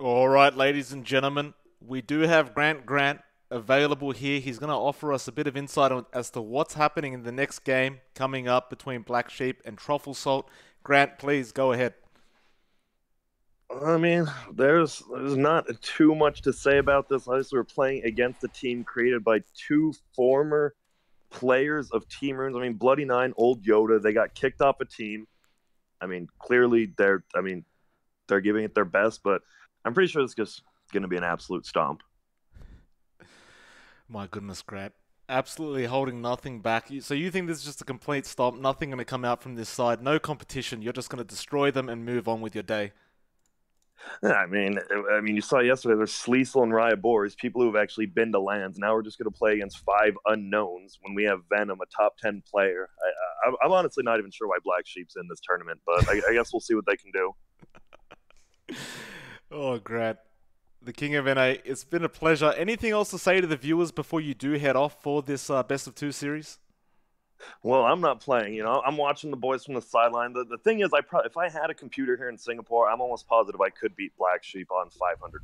All right, ladies and gentlemen, we do have Grant available here. He's going to offer us a bit of insight as to what's happening in the next game coming up between Black Sheep and Truffle Salt. Grant, please go ahead. I mean, there's not too much to say about this. Obviously, we're playing against a team created by two former players of Team Runes. I mean, Bloody Nine, Old Yoda, they got kicked off a team. I mean, clearly they're giving it their best, but I'm pretty sure it's just going to be an absolute stomp. My goodness, Grant. Absolutely holding nothing back. So you think this is just a complete stop? Nothing going to come out from this side? No competition? You're just going to destroy them and move on with your day? Yeah, you saw yesterday there's Sleesel and Raya Boris, people who have actually been to lands. Now we're just going to play against five unknowns when we have Venom, a top 10 player. I'm honestly not even sure why Black Sheep's in this tournament, but I guess we'll see what they can do. Oh, Grant. The King of NA, it's been a pleasure. Anything else to say to the viewers before you do head off for this best of two series? Well, I'm not playing. I'm watching the boys from the sideline. The thing is, if I had a computer here in Singapore, I'm almost positive I could beat Black Sheep on 500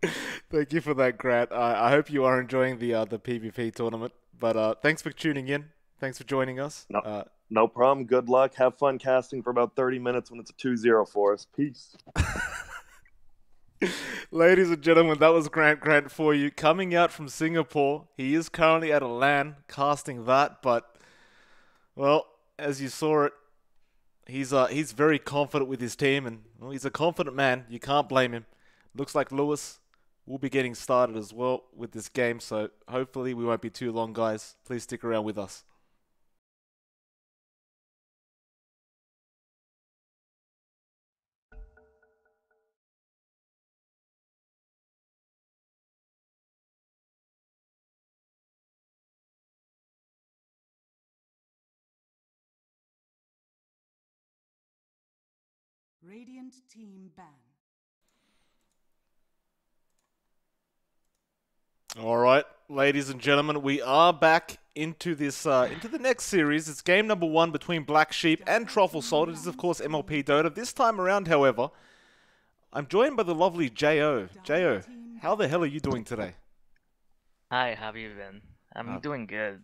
ping. Thank you for that, Grant. I hope you are enjoying the PvP tournament. But thanks for tuning in. Thanks for joining us. No, no problem. Good luck. Have fun casting for about 30 minutes when it's a 2-0 for us. Peace. Ladies and gentlemen, that was Grant for you. Coming out from Singapore, he is currently at a LAN casting that, but, well, as you saw it, he's very confident with his team, and well, he's a confident man. You can't blame him. Looks like Lewis will be getting started as well with this game, so hopefully we won't be too long, guys. Please stick around with us. Radiant team ban. All right, ladies and gentlemen, we are back into this into the next series. It's game number 1 between Black Sheep and Truffle Salt. It is, of course, MLP Dota. This time around, however, I'm joined by the lovely Jo. Jo, how the hell are you doing today? Hi, how have you been? I'm doing good.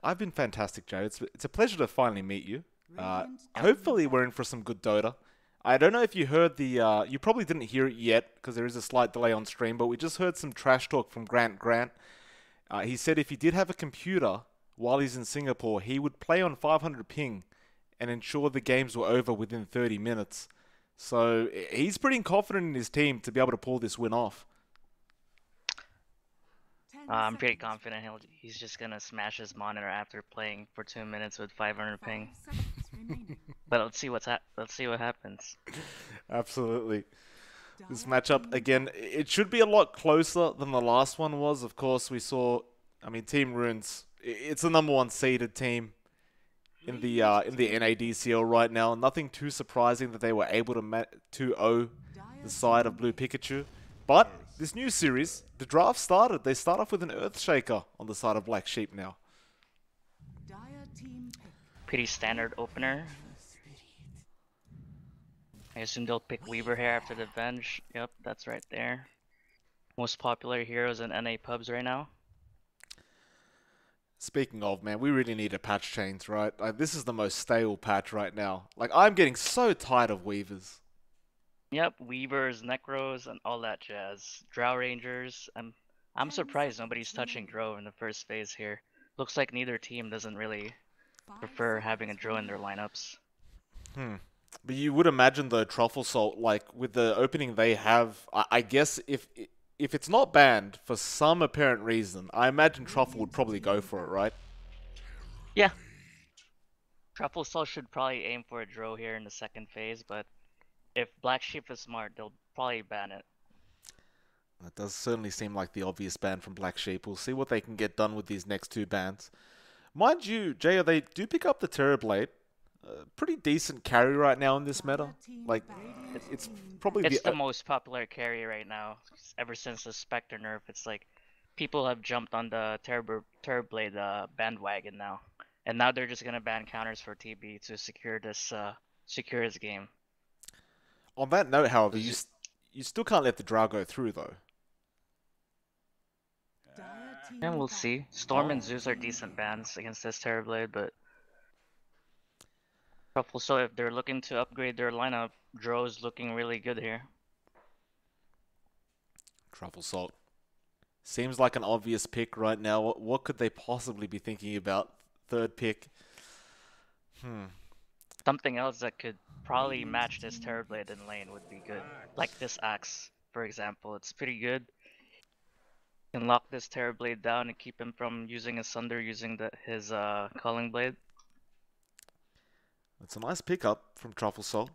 I've been fantastic, Jo. It's a pleasure to finally meet you. Hopefully, we're in for some good Dota. I don't know if you heard you probably didn't hear it yet because there is a slight delay on stream, but we just heard some trash talk from Grant. He said if he did have a computer while he's in Singapore, he would play on 500 ping and ensure the games were over within 30 minutes. So he's pretty confident in his team to be able to pull this win off. I'm pretty confident he's just gonna smash his monitor after playing for 2 minutes with 500 ping. But let's see what happens. Absolutely. This matchup, again, it should be a lot closer than the last one was. Of course, we saw, Team Runes, it's the number 1 seeded team in the NADCL right now. Nothing too surprising that they were able to 2-0 the side of Blue Pikachu. But this new series, the draft started. They start off with an Earthshaker on the side of Black Sheep now. Pretty standard opener. I assume they'll pick Weaver here after the Venge. Yep, that's right there. Most popular heroes in NA pubs right now. Speaking of, man, we really need a patch change, right? Like, this is the most stale patch right now. Like, I'm getting so tired of Weavers. Yep, Weavers, Necros, and all that jazz. Drow Rangers. I'm surprised nobody's touching Drow in the first phase here. Looks like neither team doesn't really prefer having a Drow in their lineups. But you would imagine, though, Truffle Salt, like, with the opening they have, I guess if it's not banned for some apparent reason, I imagine Truffle would probably go for it, right? Yeah. Truffle Salt should probably aim for a Drow here in the second phase, but if Black Sheep is smart, they'll probably ban it. That does certainly seem like the obvious ban from Black Sheep. We'll see what they can get done with these next 2 bans. Mind you, Jay, they do pick up the Terrorblade. Pretty decent carry right now in this meta. Like, it's probably the most popular carry right now. Ever since the Spectre nerf, it's like people have jumped on the Terrorblade bandwagon now. And now they're just gonna ban counters for TB to secure this game. On that note, however, Is- you still can't let the Drow go through though. Dire team And we'll ban. see. Storm and Oh. Zeus are decent bans against this Terrorblade, but Truffle, so if they're looking to upgrade their lineup, Dro's looking really good here. Truffle Salt. Seems like an obvious pick right now. What could they possibly be thinking about? Third pick. Something else that could probably match this Terrorblade in lane would be good. Like this Axe, for example. It's pretty good. Can lock this Terrorblade down and keep him from using his Sunder using his Calling Blade. It's a nice pickup from Truffle Salt.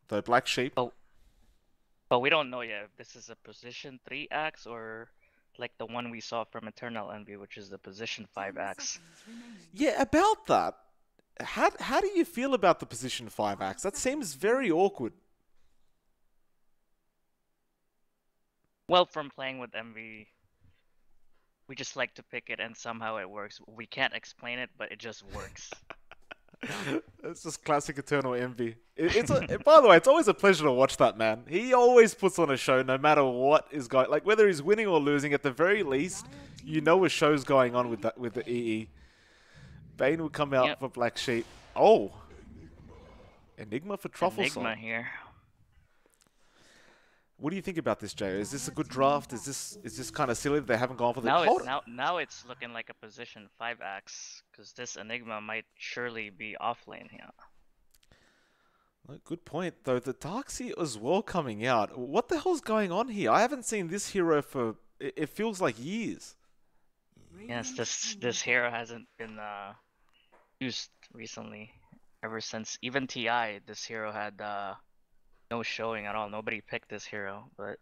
Though Black Sheep. But we don't know yet if this is a position 3 axe or like the one we saw from Eternal Envy, which is the position 5 axe. Yeah, about that. How do you feel about the position 5 axe? That seems very awkward. Well, from playing with Envy, we just like to pick it and somehow it works. We can't explain it, but it just works. It's just classic Eternal Envy. By the way, it's always a pleasure to watch that man. He always puts on a show, no matter what is going. Like whether he's winning or losing, at the very least, you know a show's going on with the EE. Bane will come out for Black Sheep. Oh, Enigma for Truffle Enigma Salt. here. What do you think about this, Jay? Is this a good draft? Is this kind of silly that they haven't gone for the? Now it's looking like a position 5 axe because this Enigma might surely be off lane here. Good point, though. The Darkseer as well coming out. What the hell's going on here? I haven't seen this hero for it feels like years. Yes, this hero hasn't been used recently. Ever since even TI, this hero had no showing at all. Nobody picked this hero, but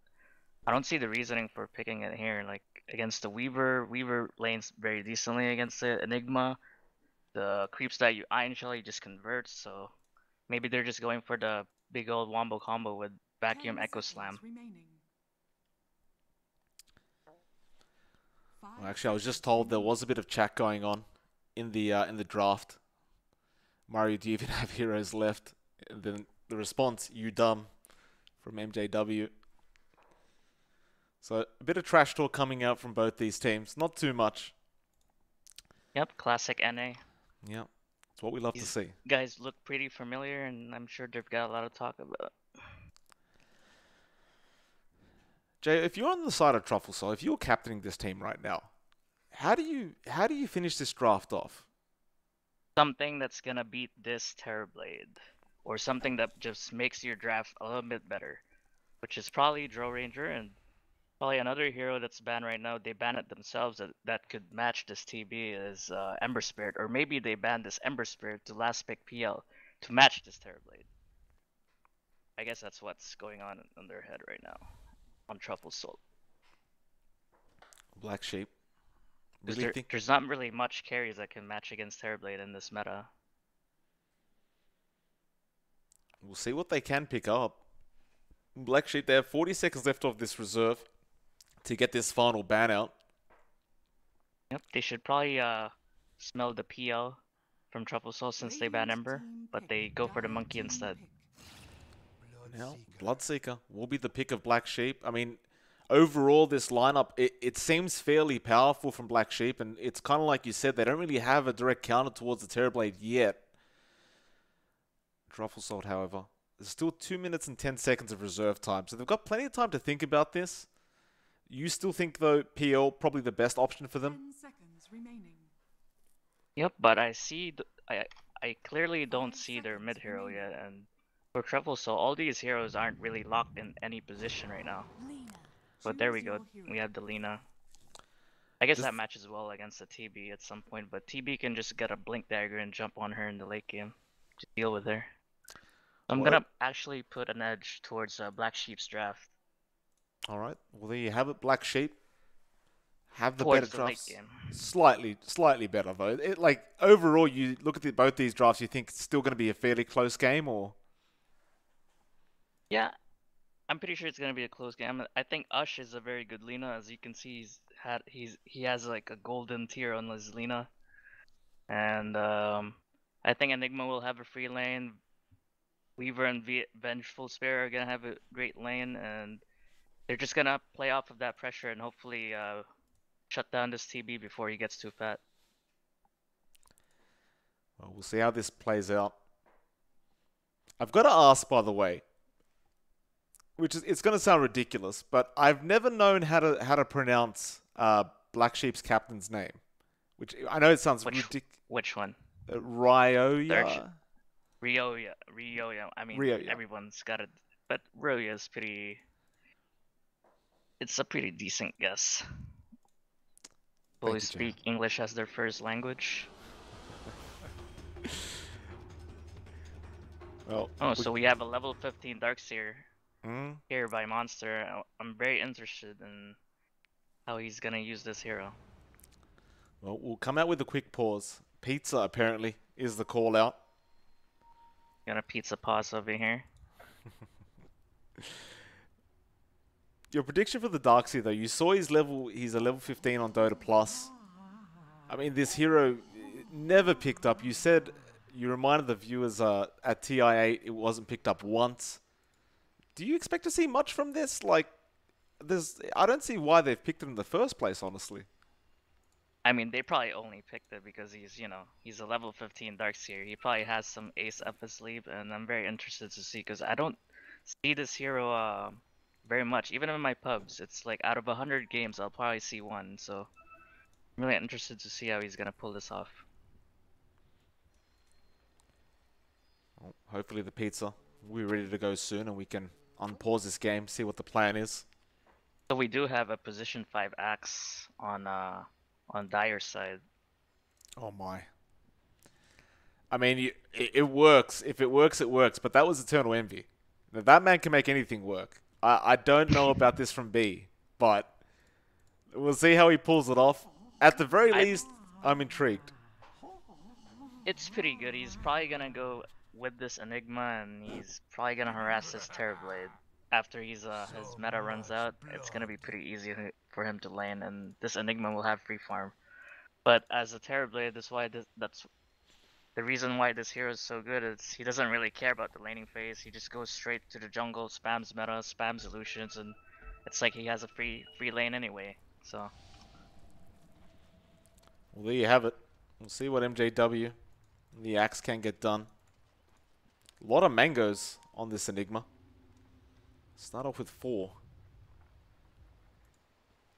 I don't see the reasoning for picking it here. Like against the Weaver, Weaver lanes very decently against the Enigma. The creeps that you Iron Shell, you just convert, so maybe they're just going for the big old wombo combo with Vacuum Echo Slam. Well, actually, I was just told there was a bit of chat going on in the draft. Mario, do you even have heroes left? And then the response, you dumb, from MJW. So a bit of trash talk coming out from both these teams. Not too much. Yep, classic NA. Yep, it's what we love to see. Guys look pretty familiar, and I'm sure they've got a lot of talk about. Jay, if you're on the side of Truffle, so if you're captaining this team right now, how do you finish this draft off? Something that's gonna beat this Terrorblade, or something that just makes your draft a little bit better, which is probably Drow Ranger and probably another hero that's banned right now. They ban it themselves that could match this TB is Ember Spirit, or maybe they banned this Ember Spirit to last pick PL to match this Terrorblade. I guess that's what's going on in their head right now on Truffle Salt. Black Sheep. There's not really much carries that can match against Terrorblade in this meta. We'll see what they can pick up. Black Sheep, they have 40 seconds left of this reserve to get this final ban out. Yep, they should probably smell the PL from Truffle Salt since they ban Ember, but they go for the monkey instead. Now, Bloodseeker will be the pick of Black Sheep. I mean, overall, this lineup, it seems fairly powerful from Black Sheep, and it's kind of like you said, they don't really have a direct counter towards the Terrorblade yet. Truffle Salt, however, there's still 2 minutes and 10 seconds of reserve time, so they've got plenty of time to think about this. You still think, though, PL probably the best option for them? 10 seconds remaining. Yep, but I clearly don't see their mid hero yet, and for Truffle Salt, all these heroes aren't really locked in any position right now. But there we go. We have the Lina. I guess that matches well against the TB at some point, but TB can just get a Blink Dagger and jump on her in the late game to deal with her. I'm gonna actually put an edge towards Black Sheep's draft. Alright, well there you have it, Black Sheep. Have the Towards better the late drafts. game. Slightly better though. Like overall, you look at both these drafts, you think it's still going to be a fairly close game, or? Yeah, I'm pretty sure it's gonna be a close game. I think Ush is a very good Lina. As you can see, he has like a golden tier on his Lina, and I think Enigma will have a free lane. Weaver and Vengeful Spirit are gonna have a great lane, and they're just gonna play off of that pressure and hopefully shut down this TB before he gets too fat. Well, we'll see how this plays out. I've got to ask, by the way, which is it's going to sound ridiculous, but I've never known how to pronounce Black Sheep's captain's name. Which I know it sounds ridiculous. Which one? Ryoya. Ryoya. I mean, Ryoya. everyone's got it, but Ryoya is pretty. It's a pretty decent guess. People who speak English as their first language. Well. Oh, so we have a level 15 Darkseer Mm? here by Monster. I'm very interested in how he's gonna use this hero. Well, we'll come out with a quick pause. Pizza apparently is the call out. Gonna pizza pause over here. Your prediction for the Darkseer though, you saw he's a level 15 on Dota Plus. I mean, this hero never picked up. You reminded the viewers at TI8 it wasn't picked up once. Do you expect to see much from this? Like, I don't see why they've picked it in the first place, honestly. I mean, they probably only picked it because he's a level 15 Darkseer. He probably has some ace up his sleeve, and I'm very interested to see because I don't see this hero very much. Even in my pubs, it's like out of 100 games, I'll probably see one. So I'm really interested to see how he's gonna pull this off. Well, hopefully the pizza will be ready to go soon, and we can unpause this game, see what the plan is. So we do have a position 5 axe on Dire's side. Oh my. I mean, it works. If it works, it works. But that was Eternal Envy. Now, that man can make anything work. I don't know about this from B, but we'll see how he pulls it off. At the very least, I'm intrigued. It's pretty good. He's probably gonna go with this Enigma, and he's probably gonna harass this Terrorblade. After his meta runs out, it's gonna be pretty easy for him to lane, and this Enigma will have free farm. But as a Terrorblade, that's the reason why this hero is so good. Is he doesn't really care about the laning phase. He just goes straight to the jungle, spams meta, spams illusions, and it's like he has a free lane anyway. So. Well, there you have it. We'll see what MJW and the Axe can get done. A lot of mangoes on this Enigma. Start off with 4.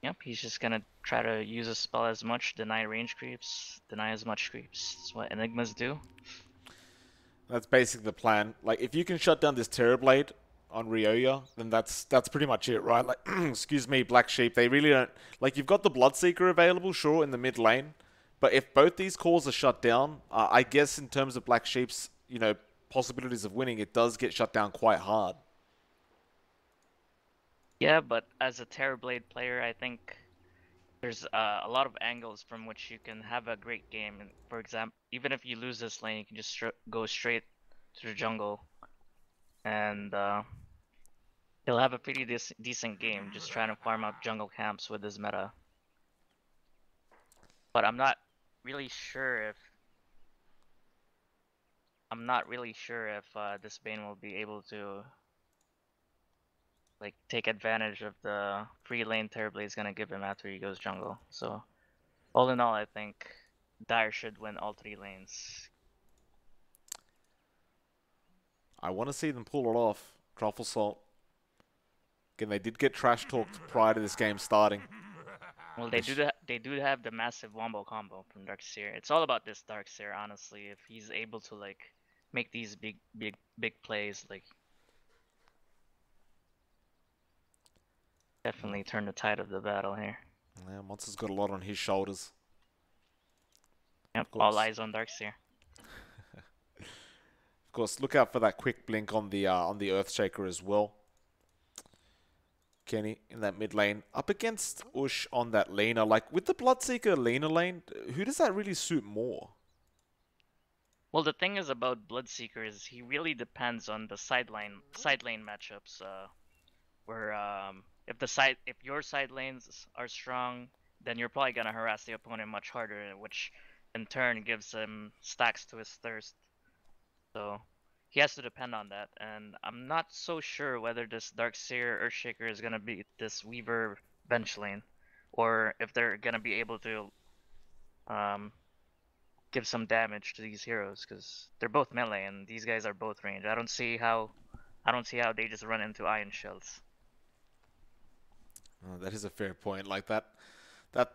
Yep, he's just gonna try to use a spell as much, deny range creeps, deny as much creeps. That's what Enigmas do. That's basically the plan. Like, if you can shut down this Terrorblade on Ryoya, then that's pretty much it, right? Like, excuse me, Black Sheep, they really don't... Like, you've got the Bloodseeker available, sure, in the mid lane, but if both these cores are shut down, I guess in terms of Black Sheep's, possibilities of winning, it does get shut down quite hard. Yeah, but as a Terrorblade player, I think there's a lot of angles from which you can have a great game. And for example, even if you lose this lane, you can just go straight to the jungle, and he'll have a pretty decent game just trying to farm up jungle camps with his meta. But I'm not really sure if this Bane will be able to take advantage of the free lane Terrorblade is gonna give him after he goes jungle. So all in all, I think Dire should win all 3 lanes. I want to see them pull it off. Truffle Salt. Again, they did get trash talked prior to this game starting. Well, they do have the massive wombo combo from Darkseer. It's all about this Darkseer, honestly. If he's able to make these big plays, definitely turn the tide of the battle here. Yeah, Monster's got a lot on his shoulders. Yep, all eyes on Darkseer. Of course, look out for that quick blink on the Earthshaker as well. Kenny in that mid lane up against Ush on that laner. Like, with the Bloodseeker laner lane, who does that really suit more? Well, the thing is about Bloodseeker is he really depends on the side lane matchups. Where if your side lanes are strong, then you're probably gonna harass the opponent much harder, which in turn gives him stacks to his thirst. So he has to depend on that, and I'm not so sure whether this Darkseer Earthshaker is gonna beat this Weaver bench lane, or if they're gonna be able to um, give some damage to these heroes, because they're both melee and these guys are both range. I don't see how they just run into iron shells. Oh, that is a fair point. Like that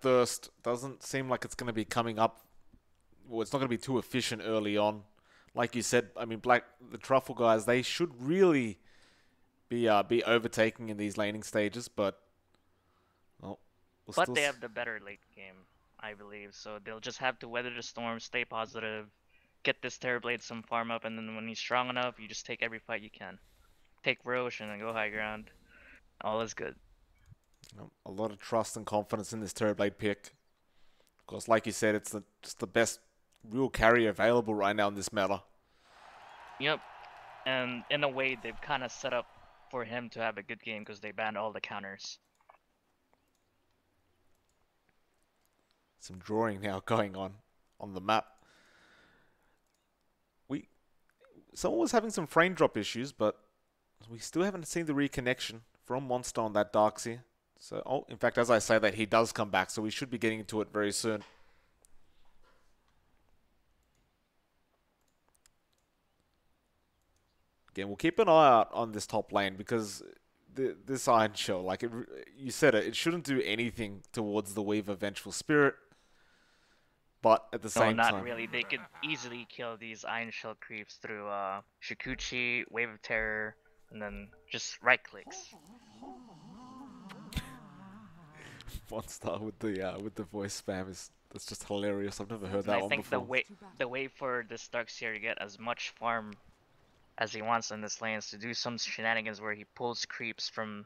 thirst doesn't seem like it's going to be coming up. Well, it's not going to be too efficient early on. Like you said, I mean, the Truffle guys, they should really be overtaking in these laning stages, but well, But they have the better late game, I believe. So they'll just have to weather the storm, stay positive, get this Terrorblade some farm up, and then when he's strong enough, you just take every fight you can. Take Roche and then go high ground. All is good. A lot of trust and confidence in this Terrorblade pick. Of course, like you said, it's just the best real carry available right now in this meta. Yep. And in a way, they've kind of set up for him to have a good game because they banned all the counters. Some drawing now going on the map. Someone was having some frame drop issues, but we still haven't seen the reconnection from Monster on that Darkseer. So, in fact, as I say that, he does come back, so we should be getting into it very soon. Again, we'll keep an eye out on this top lane because this Iron Shell, like you said it shouldn't do anything towards the Weaver Vengeful Spirit. But at the same time... No, not really. They could easily kill these Iron Shell creeps through Shikuchi, Wave of Terror, and then just right clicks. Monster with the voice spam that's just hilarious. I've never heard that one before. I think the way for this Darkseer to get as much farm as he wants in this lane is to do some shenanigans where he pulls creeps from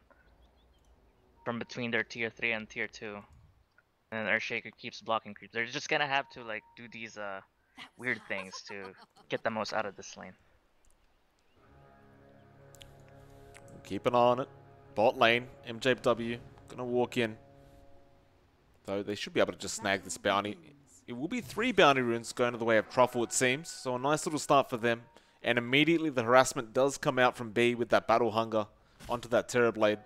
between their tier 3 and tier 2. And Earthshaker keeps blocking creeps. They're just gonna have to like do these weird things to get the most out of this lane. Keep an eye on it. Bot lane, MJW, gonna walk in. Though they should be able to just snag this bounty. It will be 3 bounty runes going to the way of Truffle, it seems. So a nice little start for them. And immediately the harassment does come out from B with that Battle Hunger onto that Terrorblade.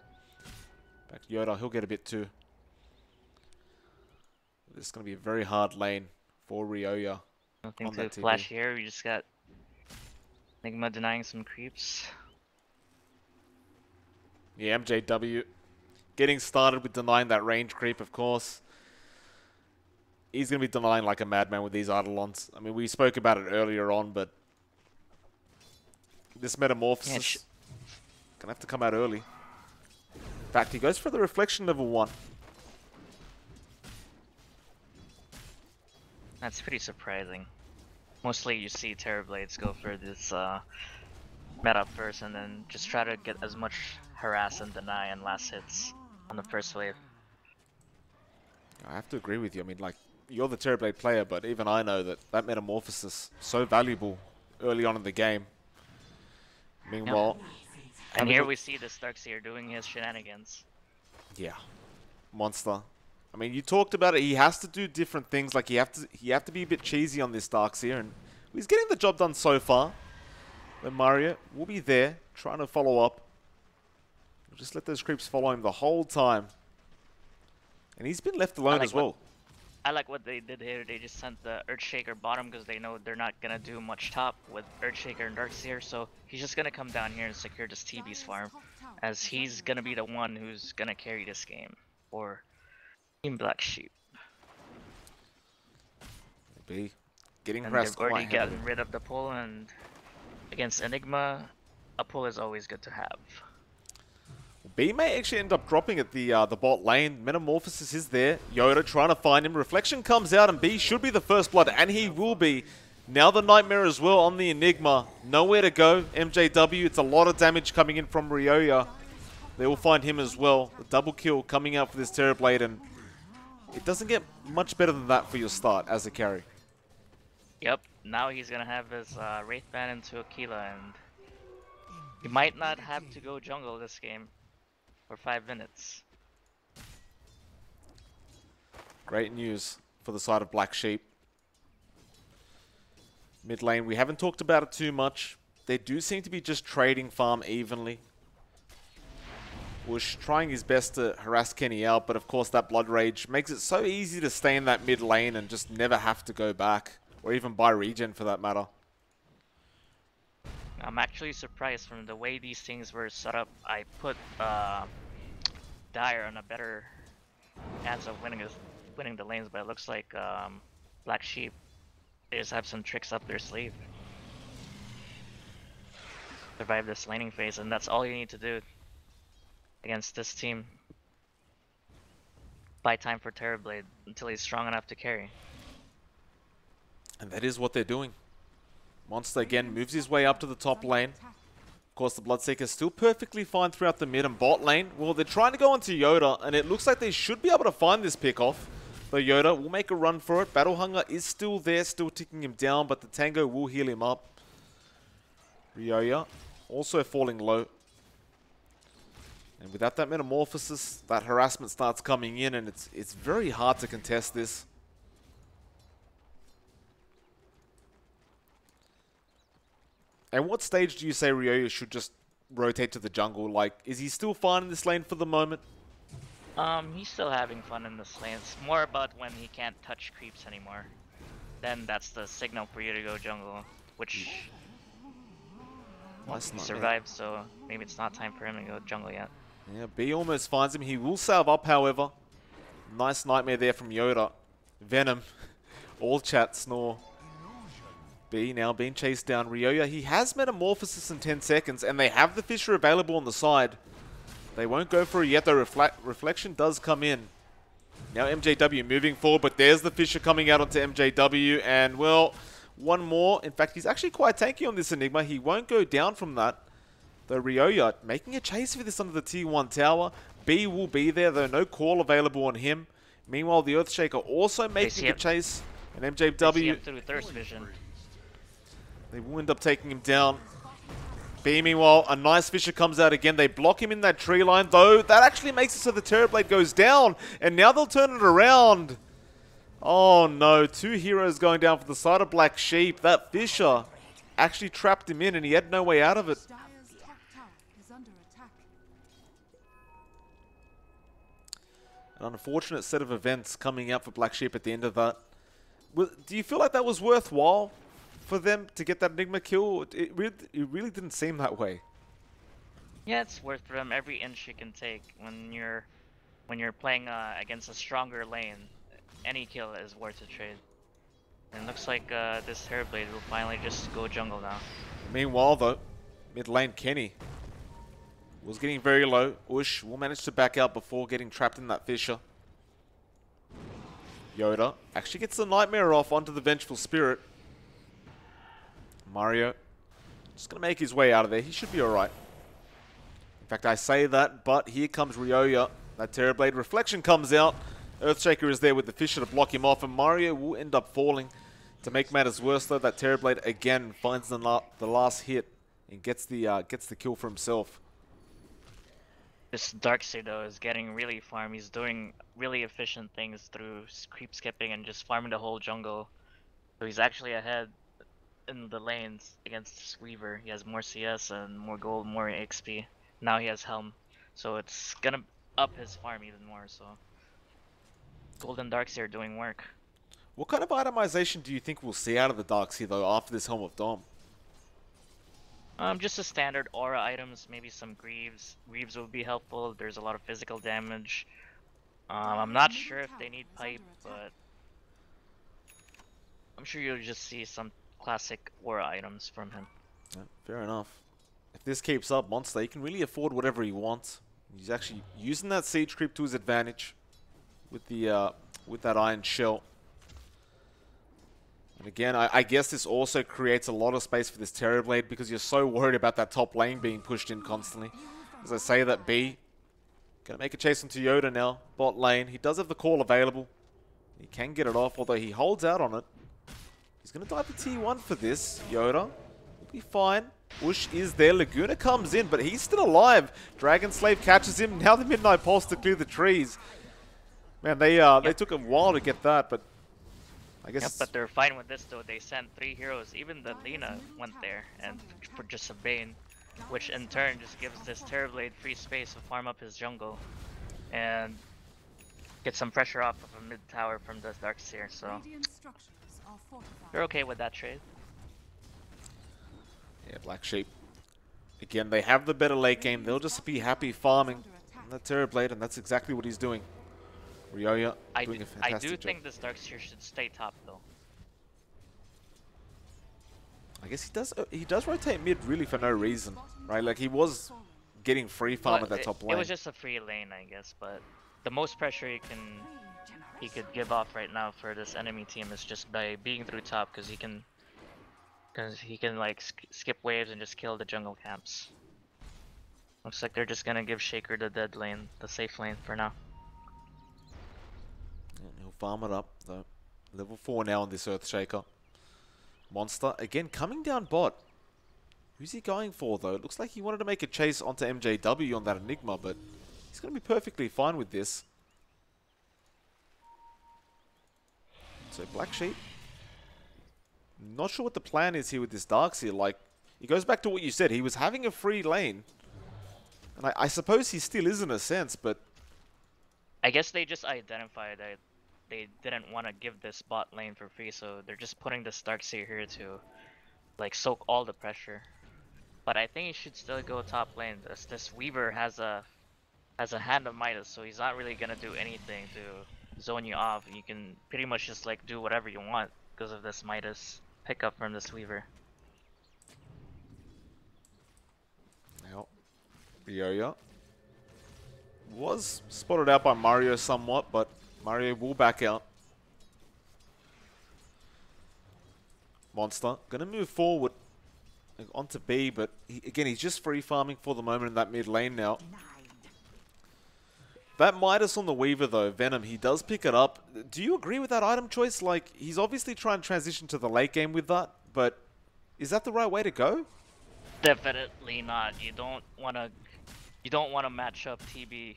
Back to Yoda, he'll get a bit too. This is going to be a very hard lane for Ryoya. Nothing to flash here, we just got Enigma denying some creeps. Yeah, MJW getting started with denying that range creep, of course. He's going to be denying like a madman with these Eidolons. I mean, we spoke about it earlier on, but this Metamorphosis going to have to come out early. In fact, he goes for the Reflection level 1. That's pretty surprising. Mostly you see Terrorblades go for this meta first and then just try to get as much harass and deny and last hits on the first wave. I have to agree with you. I mean, like, you're the Terrorblade player, but even I know that Metamorphosis is so valuable early on in the game. Meanwhile... Yep. And here we see this Darkseer doing his shenanigans. Yeah. Monster. I mean, you talked about it. He has to do different things. Like, you have to be a bit cheesy on this Darkseer, and he's getting the job done so far. Then Mario will be there, trying to follow up. We'll just let those creeps follow him the whole time. And he's been left alone as well. I like what they did here. They just sent the Earthshaker bottom because they know they're not going to do much top with Earthshaker and Darkseer. So he's just going to come down here and secure this TB's farm, as he's going to be the one who's going to carry this game for Team Black Sheep. Be getting And harassed. they've already gotten rid of the pull, and against Enigma, a pull is always good to have. B may actually end up dropping at the bot lane. Metamorphosis is there. Yoda trying to find him. Reflection comes out, and B should be the first blood, and he will be. Now the Nightmare as well on the Enigma. Nowhere to go. MJW, it's a lot of damage coming in from Ryoya. They will find him as well. The double kill coming out for this Terrorblade, and it doesn't get much better than that for your start as a carry. Yep, now he's going to have his Wraith Band into Aquila, and he might not have to go jungle this game for 5 minutes. Great news for the side of Black Sheep. Mid lane, we haven't talked about it too much. They do seem to be just trading farm evenly. Whoosh trying his best to harass Kenny out, but of course that Blood Rage makes it so easy to stay in that mid lane and just never have to go back. Or even buy regen for that matter. I'm actually surprised from the way these things were set up. I put Dire on a better chance of winning the lanes, but it looks like Black Sheep, they just have some tricks up their sleeve. Survive this laning phase, and that's all you need to do against this team. Buy time for Terrorblade until he's strong enough to carry. And that is what they're doing. Monster again moves his way up to the top lane. Of course, the Bloodseeker is still perfectly fine throughout the mid and bot lane. Well, they're trying to go onto Yoda, and it looks like they should be able to find this pick off. Though Yoda will make a run for it. Battle Hunger is still there, still ticking him down, but the Tango will heal him up. Ryoya also falling low. And without that Metamorphosis, that harassment starts coming in, and it's very hard to contest this. At what stage do you say Ryoya should just rotate to the jungle? Like, is he still fine in this lane for the moment? He's still having fun in this lane. It's more about when he can't touch creeps anymore. Then that's the signal for you to go jungle, which he survived, so maybe it's not time for him to go jungle yet. Yeah, B almost finds him. He will salve up, however. Nice nightmare there from Yoda. Venom. All chat snore. B now being chased down. Ryoya, he has Metamorphosis in 10 seconds, and they have the Fissure available on the side. They won't go for it yet, though. Reflection does come in. Now MJW moving forward, but there's the Fissure coming out onto MJW, and, well, one more. In fact, he's actually quite tanky on this Enigma. He won't go down from that. Though Ryoya making a chase for this under the T1 tower. B will be there, though no call available on him. Meanwhile, the Earthshaker also making a chase. And MJW... through Thirst Vision. They will end up taking him down. B, meanwhile, a nice Fissure comes out again. They block him in that tree line, though. That actually makes it so the Terrorblade goes down. And now they'll turn it around. Oh, no. 2 heroes going down for the side of Black Sheep. That Fissure actually trapped him in, and he had no way out of it. Dire's top tower is under attack. An unfortunate set of events coming out for Black Sheep at the end of that. Do you feel like that was worthwhile for them to get that Enigma kill? It really didn't seem that way. Yeah, it's worth for them every inch you can take when you're playing against a stronger lane. Any kill is worth a trade. And it looks like this Terrorblade will finally just go jungle now. Meanwhile, though, mid lane Kenny was getting very low. Ush will manage to back out before getting trapped in that Fissure. Yoda actually gets the Nightmare off onto the Vengeful Spirit. Mario just going to make his way out of there. He should be alright. In fact, I say that, but here comes Ryoya. That Terrorblade Reflection comes out. Earthshaker is there with the Fissure to block him off, and Mario will end up falling. To make matters worse, though, that Terrorblade again finds the last hit and gets the kill for himself. This Darkseid, though, is getting really farm. He's doing really efficient things through creep skipping and just farming the whole jungle. So he's actually ahead in the lanes against Weaver. He has more CS and more gold, more XP. Now he has Helm, so it's gonna up his farm even more. So Gold and Darkseid are doing work. What kind of itemization do you think we'll see out of the Darkseid, though, after this Helm of Dom? Just the standard aura items, maybe some Greaves. Greaves will be helpful. There's a lot of physical damage. I'm not sure if they need Pipe, but I'm sure you'll just see some classic aura items from him. Yeah, fair enough. If this keeps up, Monster, he can really afford whatever he wants. He's actually using that Siege Creep to his advantage with the with that Iron Shell. And again, I guess this also creates a lot of space for this Terrorblade because you're so worried about that top lane being pushed in constantly. As I say, that B gonna make a chase onto Yoda now, bot lane. He does have the call available. He can get it off, although he holds out on it. He's gonna dive to T1 for this. Yoda will be fine. Ush is there. Laguna comes in, but he's still alive. Dragon Slave catches him. Now the Midnight Pulse to clear the trees. Man, they took a while to get that, but I guess. Yep, but they're fine with this though. They sent 3 heroes. Even the Lina went there and for just a Bane, which in turn just gives this Terrorblade free space to farm up his jungle and get some pressure off of a mid tower from the Darkseer. So they're okay with that trade. Yeah, Black Sheep. Again, they have the better late game. They'll just be happy farming on the Terrorblade, and that's exactly what he's doing. Ryoya doing a fantastic I do job. think this Darkseer should stay top though. I guess he does rotate mid really for no reason, right? Like he was getting free farm at that top lane. It was just a free lane, I guess, but the most pressure he could give off right now for this enemy team is just by being through top, because he can like skip waves and just kill the jungle camps. Looks like they're just gonna give Shaker the dead lane, the safe lane for now. And he'll farm it up though. Level 4 now on this Earthshaker. Monster again coming down bot. Who's he going for though? It looks like he wanted to make a chase onto MJW on that Enigma, but he's going to be perfectly fine with this. So Black Sheep. Not sure what the plan is here with this Darkseer. Like, it goes back to what you said. He was having a free lane. And I suppose he still is in a sense, but... I guess they just identified that they didn't want to give this bot lane for free, so they're just putting this Darkseer here to like soak all the pressure. But I think he should still go top lane. This Weaver has a hand of Midas, so he's not really gonna do anything to zone you off. You can pretty much just like do whatever you want because of this Midas pickup from this Weaver. Now, Ryoya was spotted out by Mario somewhat, but Mario will back out. Monster gonna move forward onto B, but again, he's just free farming for the moment in that mid lane now. That Midas on the Weaver though, Venom, he does pick it up. Do you agree with that item choice? Like, he's obviously trying to transition to the late game with that, but is that the right way to go? Definitely not. You don't wanna match up TB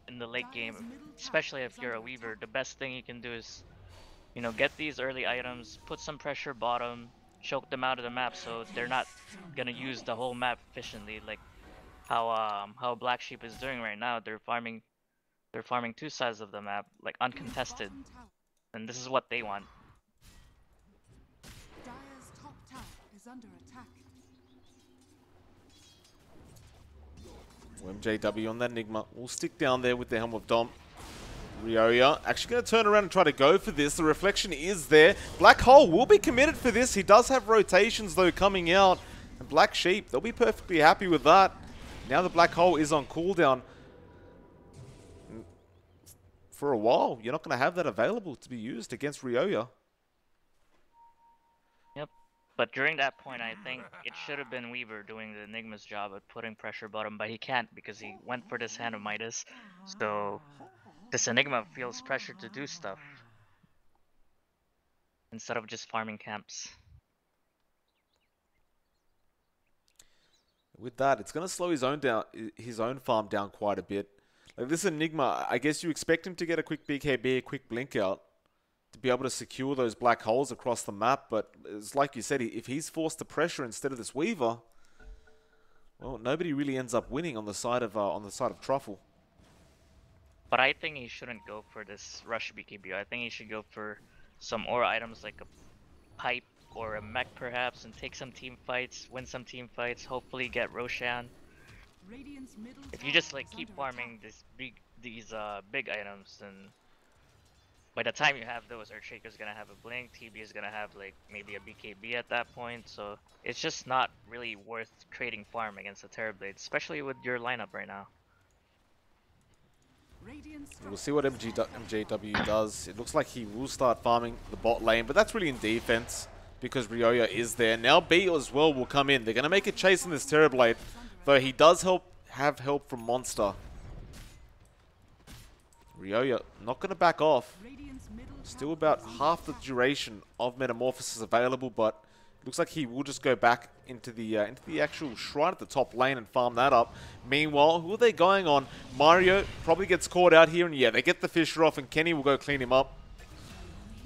in the late game, especially if you're a Weaver. The best thing you can do is, you know, get these early items, put some pressure bottom, choke them out of the map so they're not gonna use the whole map efficiently, like how Black Sheep is doing right now. They're farming 2 sides of the map, like uncontested, and this is what they want. Dire's top tower is under attack. MJW on that Enigma. We'll stick down there with the Helm of Dom. Ryoya actually going to turn around and try to go for this. The reflection is there. Black Hole will be committed for this. He does have rotations though coming out. And Black Sheep, they'll be perfectly happy with that. Now the Black Hole is on cooldown. For a while, you're not going to have that available to be used against Ryoya. Yep. But during that point, I think it should have been Weaver doing the Enigma's job of putting pressure bottom, but he can't because he went for this Hand of Midas. So this Enigma feels pressure to do stuff instead of just farming camps. With that, it's going to slow his own farm down quite a bit. Like this Enigma, I guess you expect him to get a quick BKB, a quick blink out to be able to secure those black holes across the map. But it's like you said, if he's forced to pressure instead of this Weaver, well, nobody really ends up winning on the side of Truffle. But I think he shouldn't go for this rush BKB. I think he should go for some aura items like a pipe or a mech perhaps, and take some team fights, win some team fights, hopefully get Roshan. If you just like keep farming these big items, then by the time you have those, Earthshaker's gonna have a blink, TB is gonna have like maybe a BKB at that point, so it's just not really worth trading farm against a Terrorblade, especially with your lineup right now. We'll see what MJW does. It looks like he will start farming the bot lane, but that's really in defense because Ryoya is there. Now B as well will come in. They're going to make a chase in this Terrorblade, though he does have help from Monster. Ryoya not going to back off. Still about half the duration of Metamorphosis available, but it looks like he will just go back into the actual shrine at the top lane and farm that up. Meanwhile, who are they going on? Mario probably gets caught out here, and yeah, they get the Fisher off, and Kenny will go clean him up.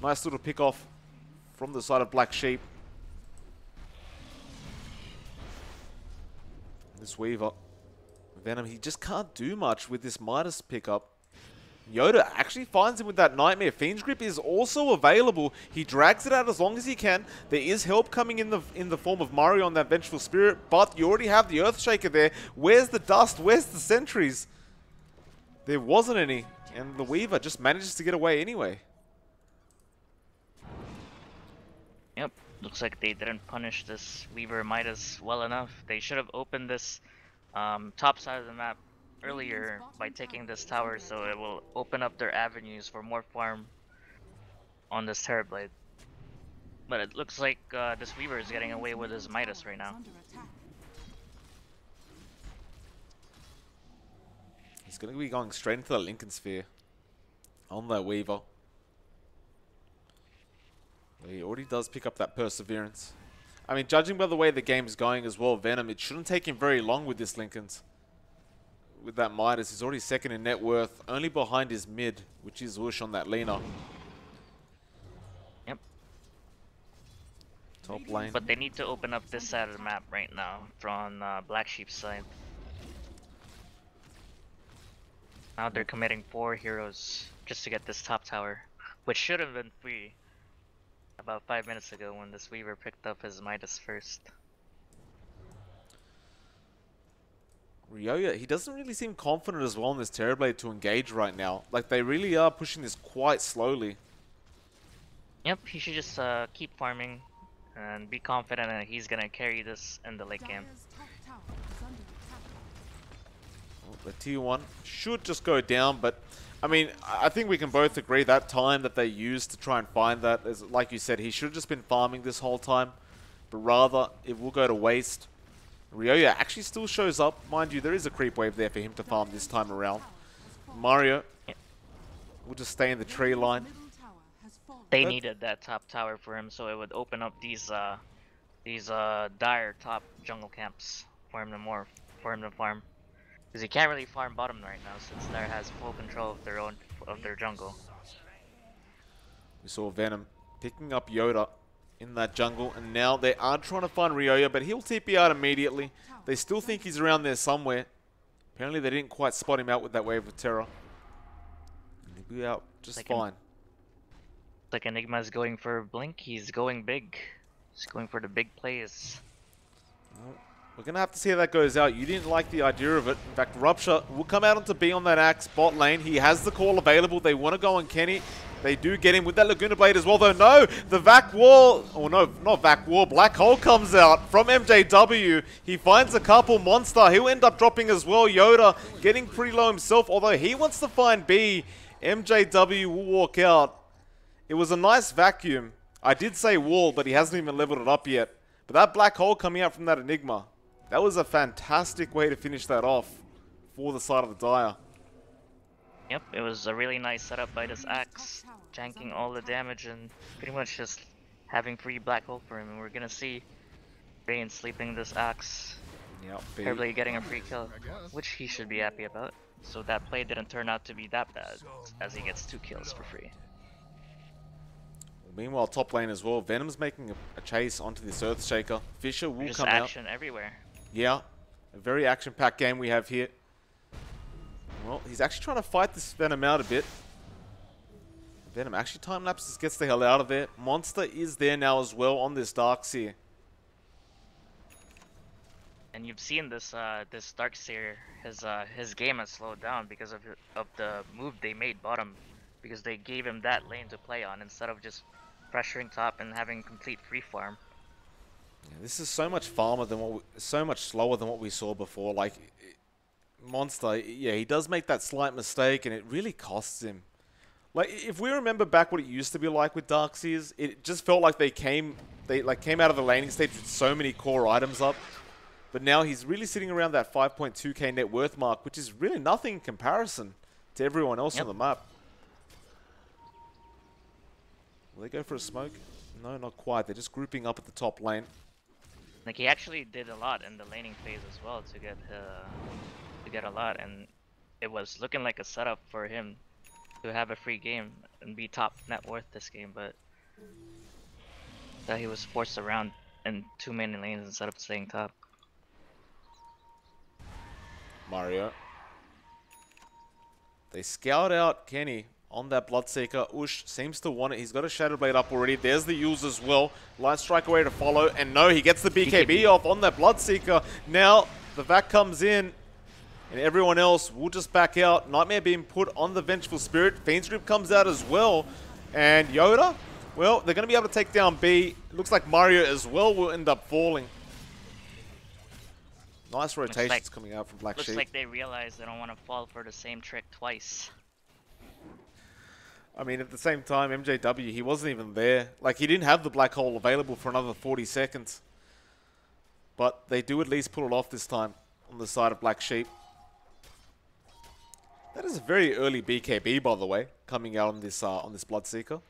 Nice little pick off from the side of Black Sheep. This Weaver. Venom, he just can't do much with this Midas pickup. Yoda actually finds him with that Nightmare. Fiend's Grip is also available. He drags it out as long as he can. There is help coming in the form of Mario on that Vengeful Spirit, but you already have the Earthshaker there. Where's the dust? Where's the sentries? There wasn't any, and the Weaver just manages to get away anyway. Yep, looks like they didn't punish this Weaver Midas well enough. They should have opened this top side of the map earlier by taking this tower, so it will open up their avenues for more farm on this Terrorblade. But it looks like this Weaver is getting away with his Midas right now. He's going to be going straight into the Lincoln Sphere on that Weaver. He already does pick up that Perseverance. I mean, judging by the way the game is going as well, Venom, it shouldn't take him very long with this Lincolns. With that Midas, he's already second in net worth, only behind his mid, which is Whoosh on that Lena. Yep. Top lane. But they need to open up this side of the map right now from Black Sheep's side. Now they're committing 4 heroes just to get this top tower, which should have been free about 5 minutes ago when this Weaver picked up his Midas first. Ryoya, he doesn't really seem confident as well in this Terrorblade to engage right now. Like, they really are pushing this quite slowly. Yep, he should just keep farming and be confident that he's gonna carry this in the late game. Well, the T1 should just go down, but I mean, I think we can both agree that time that they used to try and find that, is, like you said, he should have just been farming this whole time, but rather it will go to waste. Ryoya actually still shows up. Mind you, there is a creep wave there for him to farm this time around. Mario will just stay in the tree line. They needed that top tower for him, so it would open up these dire top jungle camps for him to farm. Because he can't really farm bottom right now since Dire has full control of their jungle. We saw Venom picking up Yoda in that jungle, and now they are trying to find Ryoya, but he'll TP out immediately. They still think he's around there somewhere. Apparently they didn't quite spot him out with that wave of terror. And he'll be out just fine. Like Enigma's going for Blink, he's going big. He's going for the big plays. Well, we're going to have to see how that goes out. You didn't like the idea of it. In fact, Rupture will come out onto B on that Axe bot lane. He has the call available. They want to go on Kenny. They do get him with that Laguna Blade as well, though. No, the Vac Wall, oh no, not Vac Wall, Black Hole comes out from MJW. He finds a couple Monster. He'll end up dropping as well. Yoda getting pretty low himself, although he wants to find B. MJW will walk out. It was a nice vacuum. I did say wall, but he hasn't even leveled it up yet. But that Black Hole coming out from that Enigma, that was a fantastic way to finish that off for the side of the Dire. Yep, it was a really nice setup by this Axe, janking all the damage and pretty much just having free Black Hole for him. And we're gonna see Bane sleeping this Axe, probably getting a free kill, which he should be happy about. So that play didn't turn out to be that bad, as he gets 2 kills for free. Meanwhile, top lane as well, Venom's making a chase onto this Earthshaker. Fisher will Just come out. action everywhere. Yeah, a very action-packed game we have here. Well, he's actually trying to fight this Venom out a bit. Venom actually time-lapses, gets the hell out of there. Monster is there now as well on this Darkseer. And you've seen this this Darkseer, his game has slowed down because of the move they made bottom, because they gave him that lane to play on instead of just pressuring top and having complete free farm. Yeah, this is so much farmer than so much slower than what we saw before. Like Monster, yeah, he does make that slight mistake, and it really costs him. Like if we remember back what it used to be like with Darkseers, it just felt like they came out of the laning stage with so many core items up. But now he's really sitting around that 5.2k net worth mark, which is really nothing in comparison to everyone else on the map. Will they go for a smoke? No, not quite. They're just grouping up at the top lane. Like he actually did a lot in the laning phase as well to get a lot, and it was looking like a setup for him to have a free game and be top net worth this game, but that he was forced around in too many lanes instead of staying top. Mario. They scout out Kenny on that Bloodseeker. Ush seems to want it. He's got a Shadow Blade up already. There's the Yules as well. Light Strike away to follow. And no, he gets the BKB off on that Bloodseeker. Now, the VAC comes in. And everyone else will just back out. Nightmare being put on the Vengeful Spirit. Fiend's Grip comes out as well. And Yoda, well, they're going to be able to take down B. Looks like Mario as well will end up falling. Nice rotations coming out from Black Sheep. Looks like they realize they don't want to fall for the same trick twice. I mean, at the same time, MJW, he wasn't even there. Like, he didn't have the Black Hole available for another 40 seconds. But they do at least pull it off this time on the side of Black Sheep. That is a very early BKB, by the way, coming out on this Bloodseeker.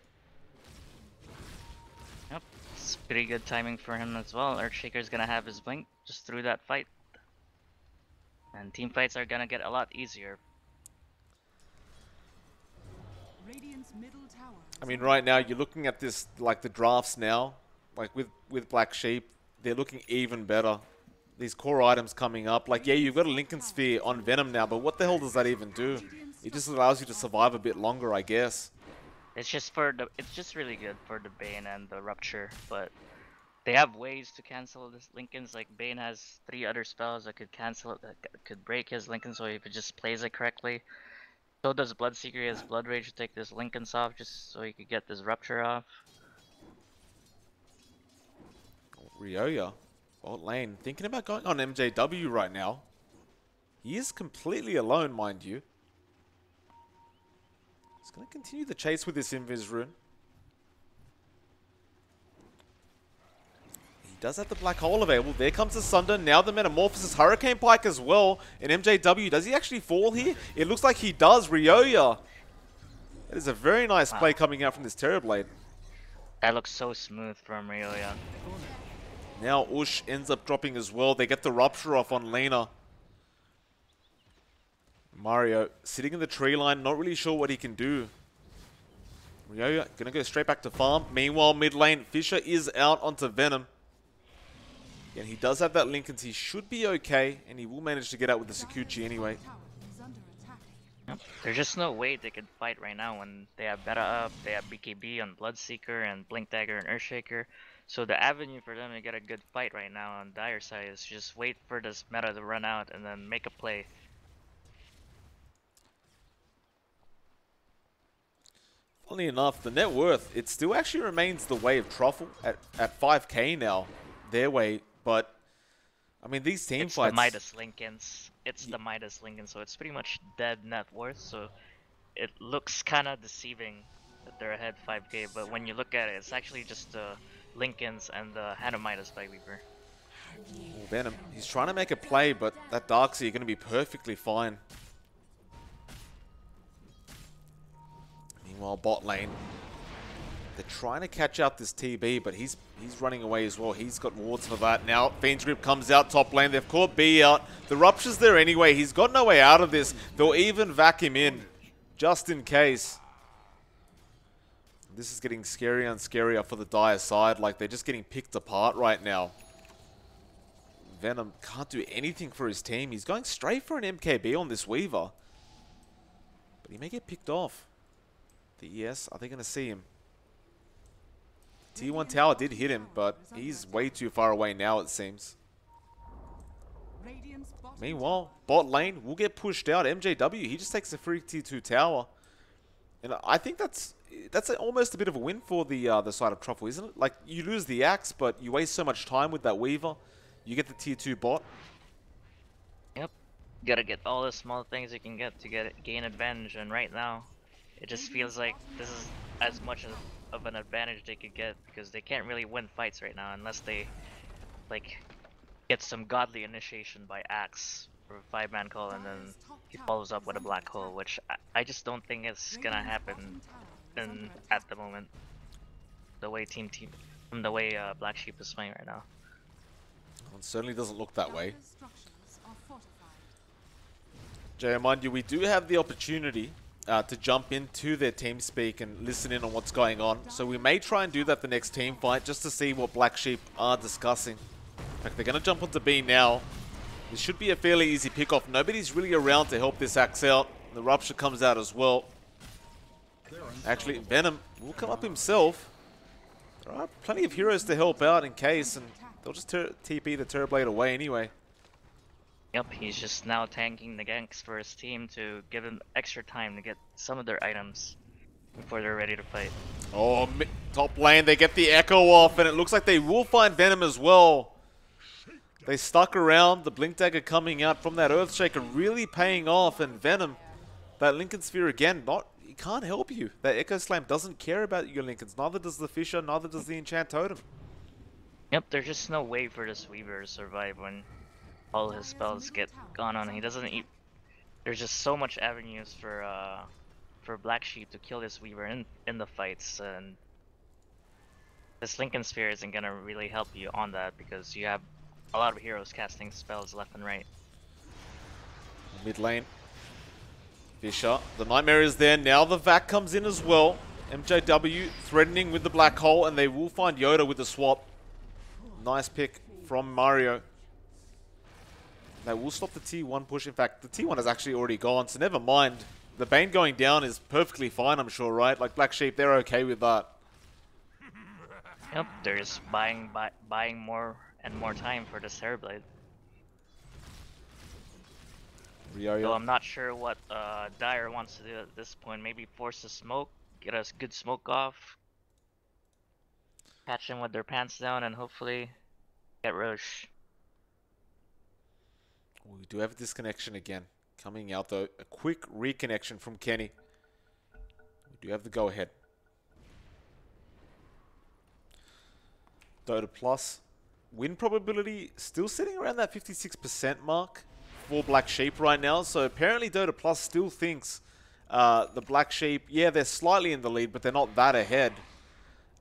Yep, it's pretty good timing for him as well. Earthshaker's gonna have his blink just through that fight. And team fights are gonna get a lot easier. Radiant's middle tower. I mean, right now, you're looking at this, like, the drafts now, like, with Black Sheep, they're looking even better. These core items coming up. Like, yeah, you've got a Lincoln Sphere on Venom now, but what the hell does that even do? It just allows you to survive a bit longer, I guess. It's just really good for the Bane and the Rupture, but they have ways to cancel this Lincoln's. Like, Bane has 3 other spells that could cancel it, that could break his Lincoln, so if it just plays it correctly. So does Bloodseeker. He has Blood Rage to take this Lincoln's off, just so he could get this Rupture off. Ryoya, bot lane, thinking about going on MJW right now. He is completely alone, mind you. He's going to continue the chase with this Invis rune. He does have the Black Hole available. There comes the Sunder. Now the Metamorphosis. Hurricane Pike as well. And MJW, does he actually fall here? It looks like he does. Ryoya. That is a very nice play coming out from this Terrorblade. That looks so smooth from Ryoya. Now Ush ends up dropping as well. They get the Rupture off on Lena. Mario sitting in the tree line, not really sure what he can do. Ryoya gonna go straight back to farm. Meanwhile, mid lane, Fisher is out onto Venom. And he does have that Lincoln, so he should be okay, and he will manage to get out with the Sakuchi anyway. Yep. There's just no way they could fight right now when they have Beta up, they have BKB on Bloodseeker and Blink Dagger and Earthshaker. So the avenue for them to get a good fight right now on Dire side is just wait for this meta to run out and then make a play. Funny enough, the net worth, it still actually remains the way of Truffle at 5k now, their way, but I mean, these team it's fights... the Midas Lincolns. It's the Midas Lincoln, so it's pretty much dead net worth, so it looks kind of deceiving that they're ahead 5k, but when you look at it, it's actually just the Lincolns and the Hannah Midas by Weaver. Well, Venom, he's trying to make a play, but that Darkseer going to be perfectly fine. Meanwhile, bot lane, they're trying to catch out this TB, but he's running away as well. He's got wards for that. Now, Fiend's Grip comes out top lane. They've caught B out. The Rupture's there anyway. He's got no way out of this. They'll even vac him in, just in case. This is getting scarier and scarier for the Dire side. Like, they're just getting picked apart right now. Venom can't do anything for his team. He's going straight for an MKB on this Weaver. But he may get picked off. The ES, are they going to see him? T1 tower did hit him, but he's way too far away now, it seems. Meanwhile, bot lane will get pushed out. MJW, he just takes a free T2 tower. And I think that's almost a bit of a win for the side of Truffle, isn't it? Like, you lose the axe, but you waste so much time with that Weaver. You get the tier 2 bot. Yep. Gotta get all the small things you can get to gain advantage, and right now, it just feels like this is as much of an advantage they could get, because they can't really win fights right now unless they, like, get some godly initiation by axe for a 5-man call, and then he follows up with a black hole, which I just don't think is gonna happen at the moment. The way from the way Black Sheep is playing right now. Well, it certainly doesn't look that way. Jay, mind you, we do have the opportunity to jump into their team speak and listen in on what's going on. So we may try and do that the next team fight just to see what Black Sheep are discussing. In fact, they're going to jump onto B now. This should be a fairly easy pick-off. Nobody's really around to help this axe out. The Rupture comes out as well. Actually, Venom will come up himself. There are plenty of heroes to help out in case, and they'll just TP the Terrorblade away anyway. Yep, he's just now tanking the ganks for his team to give him extra time to get some of their items before they're ready to fight. Oh, top lane, they get the Echo off, and it looks like they will find Venom as well. They stuck around, the Blink Dagger coming out from that Earthshaker really paying off, and Venom, that Lincoln Sphere again, it can't help you. That Echo Slam doesn't care about your Lincolns, neither does the Fisher, neither does the Enchant Totem. Yep, there's just no way for this Weaver to survive when all his spells get gone on. He doesn't eat. There's just so much avenues for Black Sheep to kill this Weaver in the fights, and this Lincoln Sphere isn't gonna really help you on that because you have a lot of heroes casting spells left and right. Mid lane, Fisher, the Nightmare is there now. The Vac comes in as well. MJW threatening with the Black Hole, and they will find Yoda with the swap. Nice pick from Mario. They will stop the T1 push. In fact, the T1 has actually already gone, so never mind. The Bane going down is perfectly fine, I'm sure, right? Like Black Sheep, they're okay with that. Yep, they're just buying more and more time for this Terrorblade. So I'm not sure what Dire wants to do at this point. Maybe force the smoke, get a good smoke off, catch them with their pants down, and hopefully get Roche. We do have a disconnection again. Coming out though, a quick reconnection from Kenny. We do have the go-ahead. Dota Plus. Win probability still sitting around that 56% mark for Black Sheep right now. So apparently Dota Plus still thinks the Black Sheep, yeah, they're slightly in the lead, but they're not that ahead.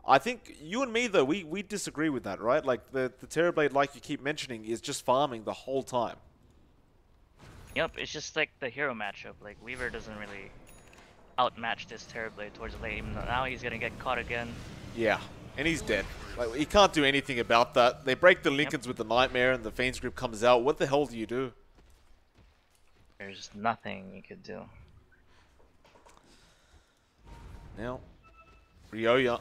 I think you and me, though, we disagree with that, right? Like, the Terrorblade, like you keep mentioning, is just farming the whole time. Yep, it's just like the hero matchup. Like, Weaver doesn't really outmatch this Terrorblade towards the late, even though now he's gonna get caught again. Yeah, and he's dead. Like, he can't do anything about that. They break the Lincolns with the Nightmare, and the Fiend's Grip comes out. What the hell do you do? There's nothing you could do. Now, Ryoya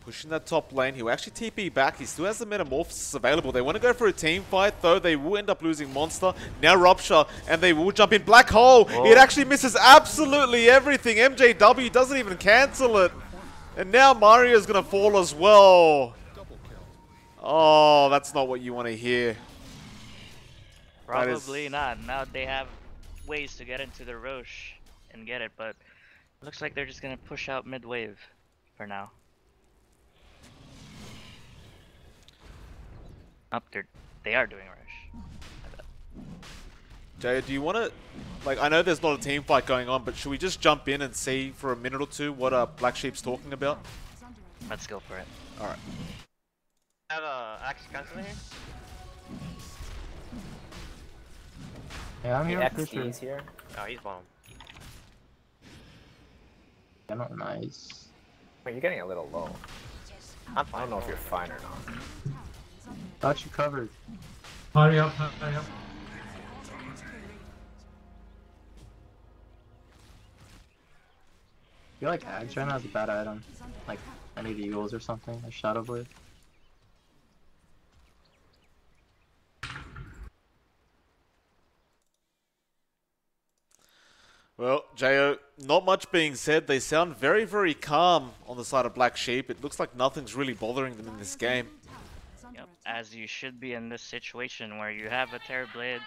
pushing that top lane. He'll actually TP back. He still has the Metamorphosis available. They want to go for a team fight, though. They will end up losing Monster. Now Rupture, and they will jump in. Black Hole! Whoa. It actually misses absolutely everything. MJW doesn't even cancel it. And now Mario's going to fall as well. Oh, that's not what you want to hear. Probably not. Now they have ways to get into the Roche and get it, but looks like they're just going to push out mid-wave for now. Up there, they are doing Roche. Jay, do you want to, like, I know there's not a team fight going on, but should we just jump in and see for a minute or two what Black Sheep's talking about? Let's go for it. Alright. I have a Axe Gunslinger here. Yeah, I'm here. XD is here. Oh, he's bottom. Yeah, not nice. Wait, you're getting a little low. I don't know if you're fine or not. Got you covered. Hurry up, hurry up. I feel like Ags right now is a bad item. Like any of the Eagles or something, a Shadow Blade. Well, Jo, not much being said. They sound very, very calm on the side of Black Sheep. It looks like nothing's really bothering them in this game. Yep, as you should be in this situation where you have a Terrorblade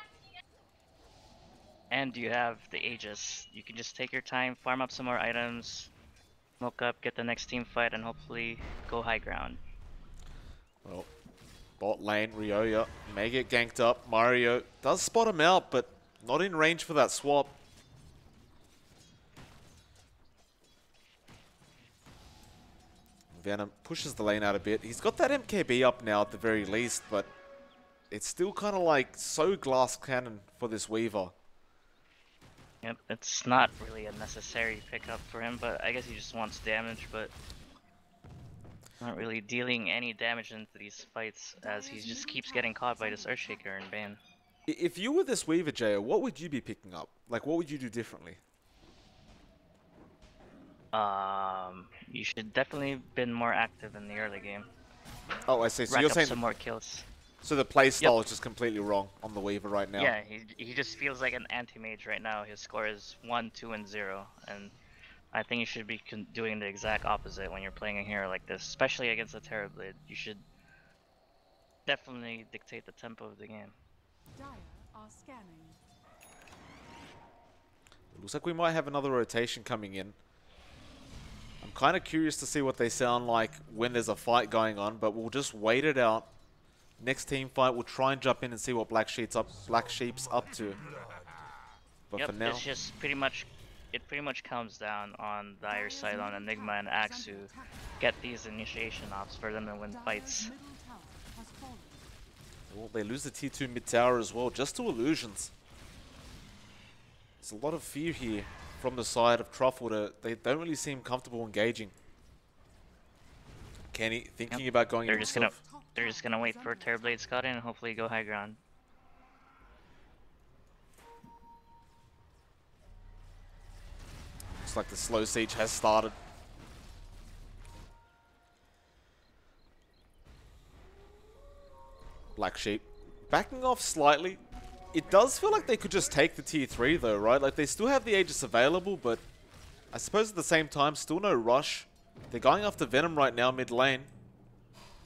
and you have the Aegis. You can just take your time, farm up some more items, smoke up, get the next team fight, and hopefully go high ground. Well, bot lane, Ryoya may get ganked up. Mario does spot him out, but not in range for that swap. Venom pushes the lane out a bit. He's got that MKB up now at the very least, but it's still kind of like so glass cannon for this Weaver. Yep, it's not really a necessary pickup for him, but I guess he just wants damage, but not really dealing any damage into these fights as he just keeps getting caught by this Earthshaker and Bane. If you were this Weaver, Jay, what would you be picking up? Like, what would you do differently? You should definitely been more active in the early game. Oh, I see. So Rack you're up saying some more kills. so the playstyle is just completely wrong on the Weaver right now. Yeah, he just feels like an anti-mage right now. His score is 1, 2, and 0, and I think you should be doing the exact opposite when you're playing a hero like this, especially against a Terrorblade. You should definitely dictate the tempo of the game. Dire are scanning. Looks like we might have another rotation coming in. I'm kind of curious to see what they sound like when there's a fight going on, but we'll just wait it out. Next team fight, we'll try and jump in and see what Black Sheep's up to. But Yep, for now, it's just pretty much comes down on Dire's side on Enigma and Axe to get these initiation ops for them to win fights. Middle tower has fallen. well, they lose the tier 2 mid tower as well, just to illusions. There's a lot of fear here from the side of Truffle. They don't really seem comfortable engaging. Kenny thinking about going They're himself. just gonna wait for Terrorblade Scott in and hopefully go high ground. Looks like the slow siege has started. Black Sheep backing off slightly. It does feel like they could just take the tier 3 though, right? Like they still have the Aegis available, but I suppose at the same time, still no rush. They're going after Venom right now mid lane.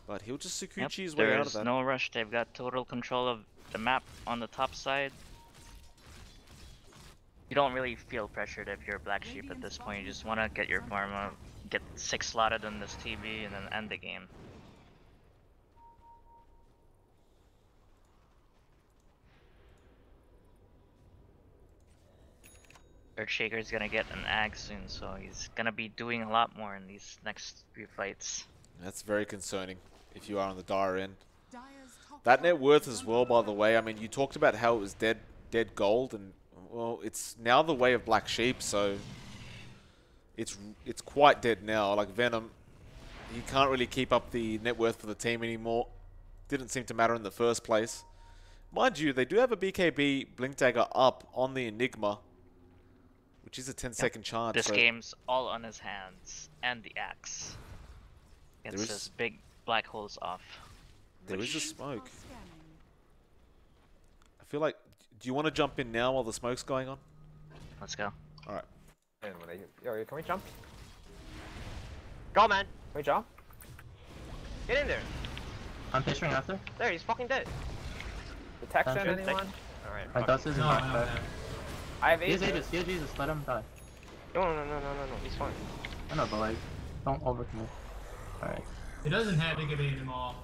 But he'll just Sakuchi his way out of that. There's no rush. They've got total control of the map on the top side. You don't really feel pressured if you're a Black Sheep at this point. You just want to get your farm up, get 6 slotted in this TB, and then end the game. Earthshaker's gonna get an ag soon, so he's gonna be doing a lot more in these next few fights. That's very concerning if you are on the Dire end. Dire's top That tower net worth is as well, by the way. I mean, you talked about how it was dead gold, and well, it's now the way of Black Sheep, so it's quite dead now. Like Venom, he can't really keep up the net worth for the team anymore. Didn't seem to matter in the first place. Mind you, they do have a BKB Blink Dagger up on the Enigma, which is a 10-second charge. This so game's all on his hands and the axe. Gets There is- his big black holes off. there is a are smoke. scanning. I feel like, do you want to jump in now while the smoke's going on? Let's go. All right. And when yo, can we jump? Go, man. Can we jump? Get in there. I'm picturing after. There, he's fucking dead. Detection, Sounds good. anyone? Alright. My fuck. dust is in No, my no, back. no. I have He has Aegis. Aegis, he has Jesus, let him die. No, he's fine. I know, but like, don't overcommit. Alright. It doesn't have to give it anymore.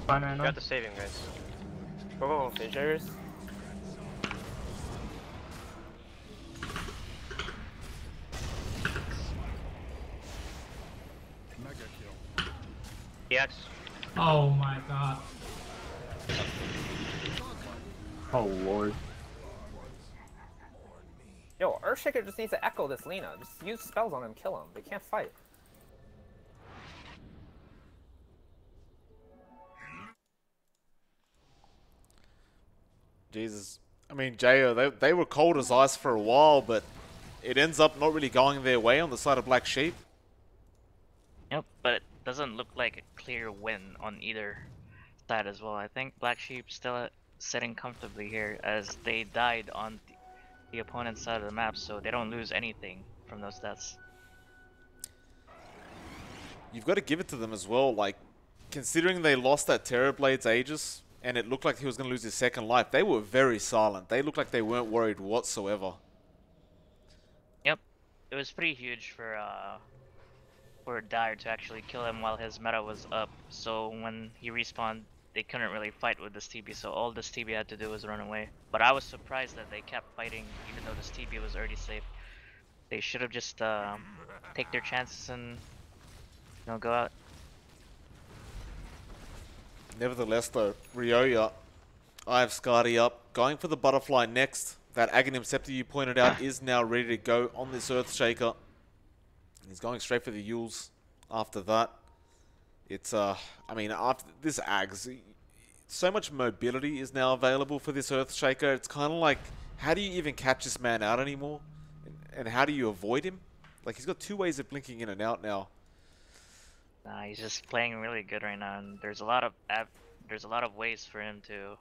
Fine right You now. got to save him, guys. Go, Fishers. EX. Oh my god. Oh lord. Yo, Earthshaker just needs to echo this Lina. Just use spells on him, kill him. They can't fight. Jesus. I mean, Jayo, they were cold as ice for a while, but it ends up not really going their way on the side of Black Sheep. Yep, but it doesn't look like a clear win on either side as well. I think Black Sheep still sitting comfortably here as they died on the opponent's side of the map, so they don't lose anything from those deaths. You've got to give it to them as well. Like, considering they lost that Terrorblade's Aegis, and it looked like he was going to lose his second life, they were very silent. They looked like they weren't worried whatsoever. Yep, it was pretty huge for Dire to actually kill him while his meta was up. So when he respawned, they couldn't really fight with this TB. So all this TB had to do was run away. But I was surprised that they kept fighting, even though this TB was already safe. They should have just take their chances and go out. Nevertheless, though, Ryoya I have Skadi up. Going for the butterfly next. That Aghanim Scepter you pointed out is now ready to go on this Earthshaker. He's going straight for the Yules after that. It's, I mean, after this Ags, so much mobility is now available for this Earthshaker. It's kind of like, how do you even catch this man out anymore? And how do you avoid him? Like, he's got 2 ways of blinking in and out now. Nah, he's just playing really good right now, and there's a lot of ways for him to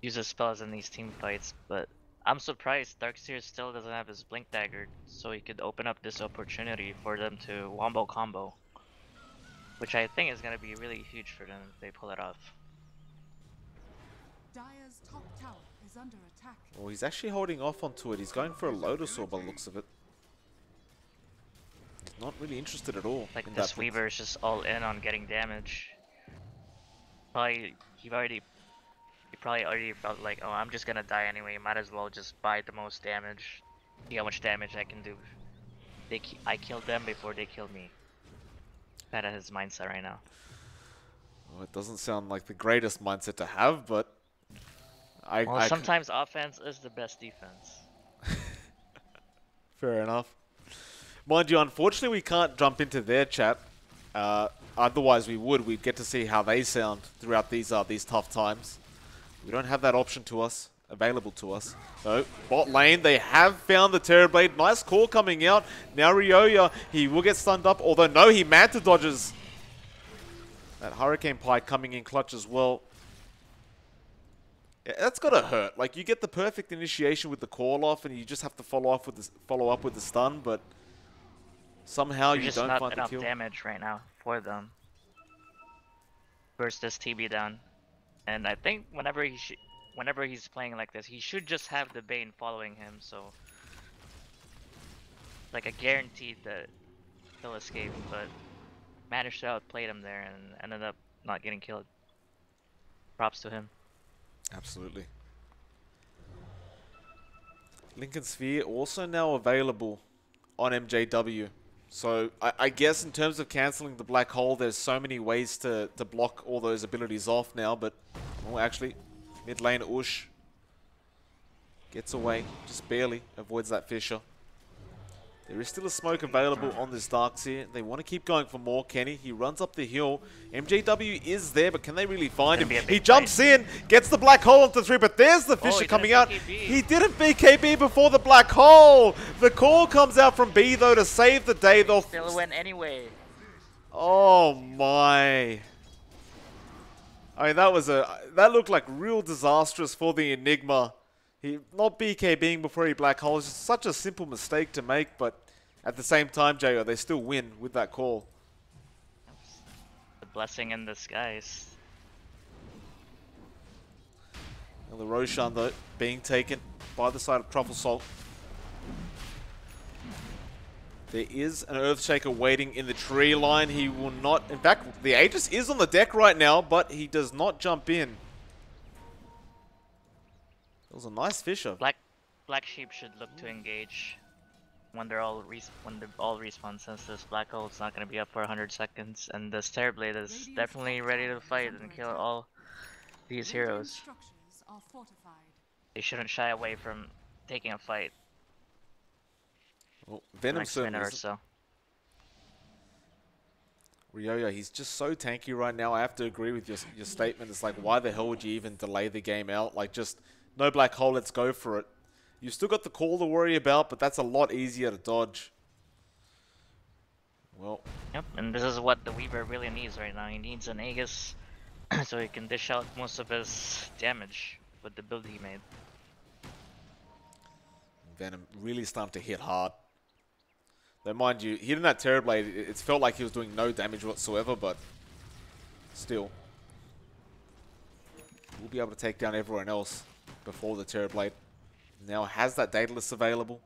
use his spells in these team fights. But I'm surprised Darkseer still doesn't have his Blink Dagger, so he could open up this opportunity for them to wombo combo, which I think is gonna be really huge for them if they pull it off. Dire's top tower is under attack. Well, he's actually holding off onto it. He's going for a Lotus Orb by the looks of it. He's not really interested at all. Like in this that Weaver is just all in on getting damage. He probably already felt like, oh, I'm just gonna die anyway. Might as well just buy the most damage. See how much damage I can do. I killed them before they killed me. That is his mindset right now. Well, it doesn't sound like the greatest mindset to have, but Sometimes offense is the best defense. Fair enough. Mind you, unfortunately, we can't jump into their chat. Otherwise, we would. We'd get to see how they sound throughout these tough times. We don't have that option available to us. So, bot lane, they have found the Terrorblade. Nice call coming out. Now Ryoya, he will get stunned up. Although, no, he Manta dodges. That Hurricane Pike coming in clutch as well. Yeah, that's gotta hurt. Like, you get the perfect initiation with the call off, and you just have to follow up with the stun, but somehow you don't find the enough kill. Damage right now for them. Burst this TB down, and I think whenever he's playing like this, he should just have the Bane following him, so like a guaranteed that he'll escape, but managed to outplay him there and ended up not getting killed. Props to him. Absolutely. Lincoln Sphere also now available on MJW. So I guess in terms of cancelling the black hole, there's so many ways to block all those abilities off now, but well, actually, mid lane Ush gets away, just barely avoids that Fissure. There is still a smoke available on this Darkseer. They want to keep going for more. Kenny, he runs up the hill. MJW is there, but can they really find him? He jumps in, gets the black hole onto 3, but there's the Fissure coming out. He didn't BKB before the black hole. The call comes out from B, though, to save the day. They'll still win anyway. Oh, my. I mean, that looked like real disastrous for the Enigma. He not BKBing before he black holes is such a simple mistake to make, but at the same time, JO, they still win with that call. The blessing in disguise. And the Roshan, though, being taken by the side of Truffle Salt. There is an Earthshaker waiting in the tree line. He will not... In fact, the Aegis is on the deck right now, but he does not jump in. It was a nice Fissure. Black Sheep should look to engage when they're all respawn, since this black hole is not going to be up for 100 seconds, and this Terrorblade is definitely ready to fight and kill all these heroes. They shouldn't shy away from taking a fight. Well, Venom next minute or certainly. so. Ryoya, he's just so tanky right now. I have to agree with your statement. It's like, why the hell would you even delay the game out? Like, just no black hole, let's go for it. You've still got the call to worry about, but that's a lot easier to dodge. Well. Yep, and this is what the Weaver really needs right now. He needs an Aegis so he can dish out most of his damage with the build he made. Venom really starting to hit hard. Though, mind you, hitting that Terrorblade, it felt like he was doing no damage whatsoever, but still. We'll be able to take down everyone else before the Terrorblade. Now has that Daedalus available.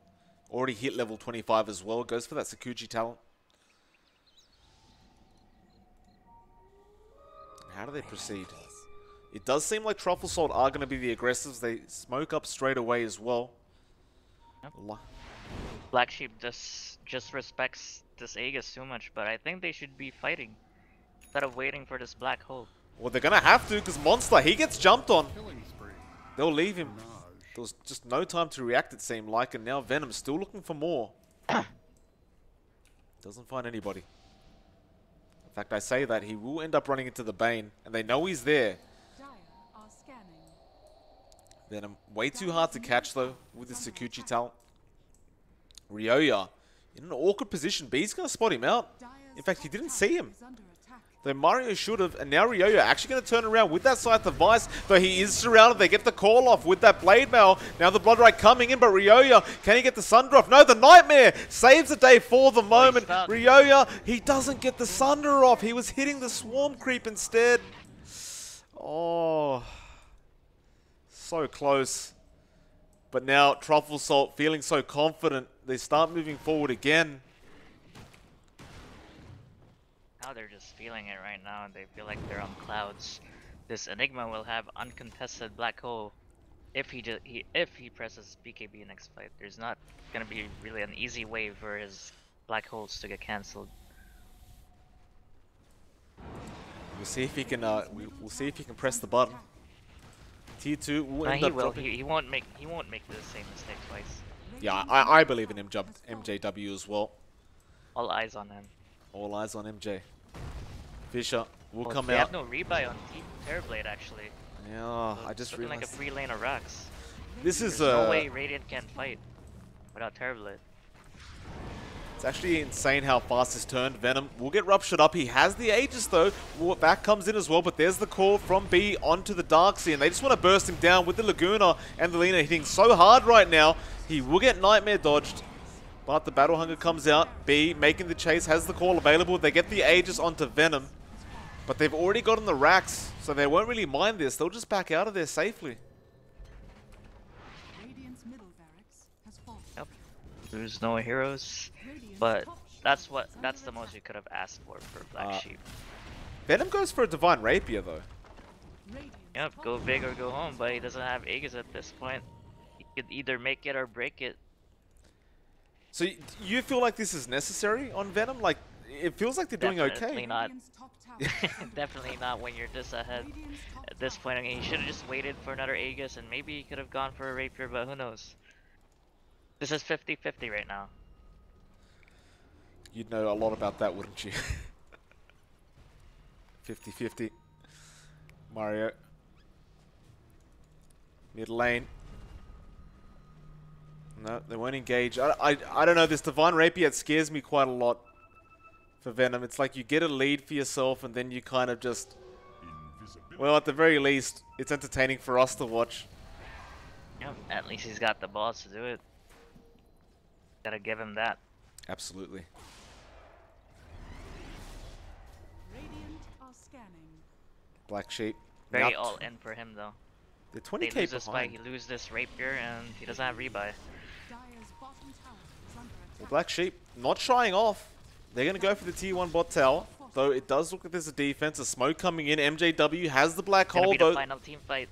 Already hit level 25 as well. Goes for that Sakuchi talent. How do they proceed? It does seem like Truffle Salt are going to be the aggressors. They smoke up straight away as well. Yep. Black Sheep just respects this Aegis too much, but I think they should be fighting instead of waiting for this black hole. Well, they're going to have to, because Monster, he gets jumped on. They'll leave him. There was just no time to react, it seemed like, and now Venom's still looking for more. Doesn't find anybody. In fact, I say that he will end up running into the Bane, and they know he's there. Dire are scanning. Venom, way too hard to catch, though, with his Sakuchi talent. Ryoya, in an awkward position. B's going to spot him out. In fact, he didn't see him. Is under attack. Though Mario should have, and now Ryoya actually going to turn around with that Scythe of Vice, though he is surrounded. They get the call off with that Blade Mail. Now the Blood Right coming in, but Ryoya, can he get the Sunder off? No, the Nightmare saves the day for the moment. Ryoya, he doesn't get the Sunder off. He was hitting the Swarm Creep instead. Oh, so close. But now Truffle Salt feeling so confident, they start moving forward again. Now they're just feeling it right now, and they feel like they're on clouds. This Enigma will have uncontested black hole if he presses BKB next fight. There's not gonna be really an easy way for his black holes to get cancelled. We'll see if he can. We'll see if he can press the button. Tier 2 will Nah, end he up will. dropping. He won't make the same mistake twice. Yeah, I believe in MJW as well. All eyes on him. All eyes on MJ. Fisher will Well, come they out. have no rebuy on Team Terrorblade actually. Yeah, So I it's just looking like a realized. free lane of rocks. This is There's no way Radiant can fight without Terrorblade. It's actually insane how fast this turned. Venom will get ruptured up. He has the Aegis though. Back comes in as well, but there's the call from B onto the Darkseid, and they just want to burst him down with the Laguna and the Lina hitting so hard right now. He will get Nightmare dodged, but the Battle Hunger comes out. B making the chase, has the call available. They get the Aegis onto Venom, but they've already gotten the racks, so they won't really mind this. They'll just back out of there safely. Radiant's middle barracks has fallen. Yep. There's no heroes, Radiant's but top that's tower is the under most you attack. could have asked for Black Sheep. Venom goes for a Divine Rapier though. Radiant's Yep, top go tower big or go home, but he doesn't have Aegis at this point. He could either make it or break it. So you feel like this is necessary on Venom? Like, it feels like they're doing Definitely okay. not. Radiant's top tower is under Definitely attack. not when you're this ahead. Radiant's top At this tower point, I mean, he should have just waited for another Aegis, and maybe he could have gone for a Rapier, but who knows? This is 50-50 right now. You'd know a lot about that, wouldn't you? 50-50. Mario. Mid lane. No, they won't engage. I don't know, this Divine Rapier, it scares me quite a lot for Venom. It's like you get a lead for yourself and then you kind of just... Well, at the very least, it's entertaining for us to watch. Yep, at least he's got the balls to do it. Gotta give him that. Absolutely. Radiant are scanning. Black Sheep. Very Now all in for him though. They're They 20k lose this fight, behind. he loses this Rapier, and he doesn't have rebuy. Dire's bottom tower is under Well, attack. Black Sheep not shying off. They're going to go for the tier 1 bot tower. Though it does look like there's a defense. A smoke coming in. MJW has the black Gonna hole be the though. final team fight.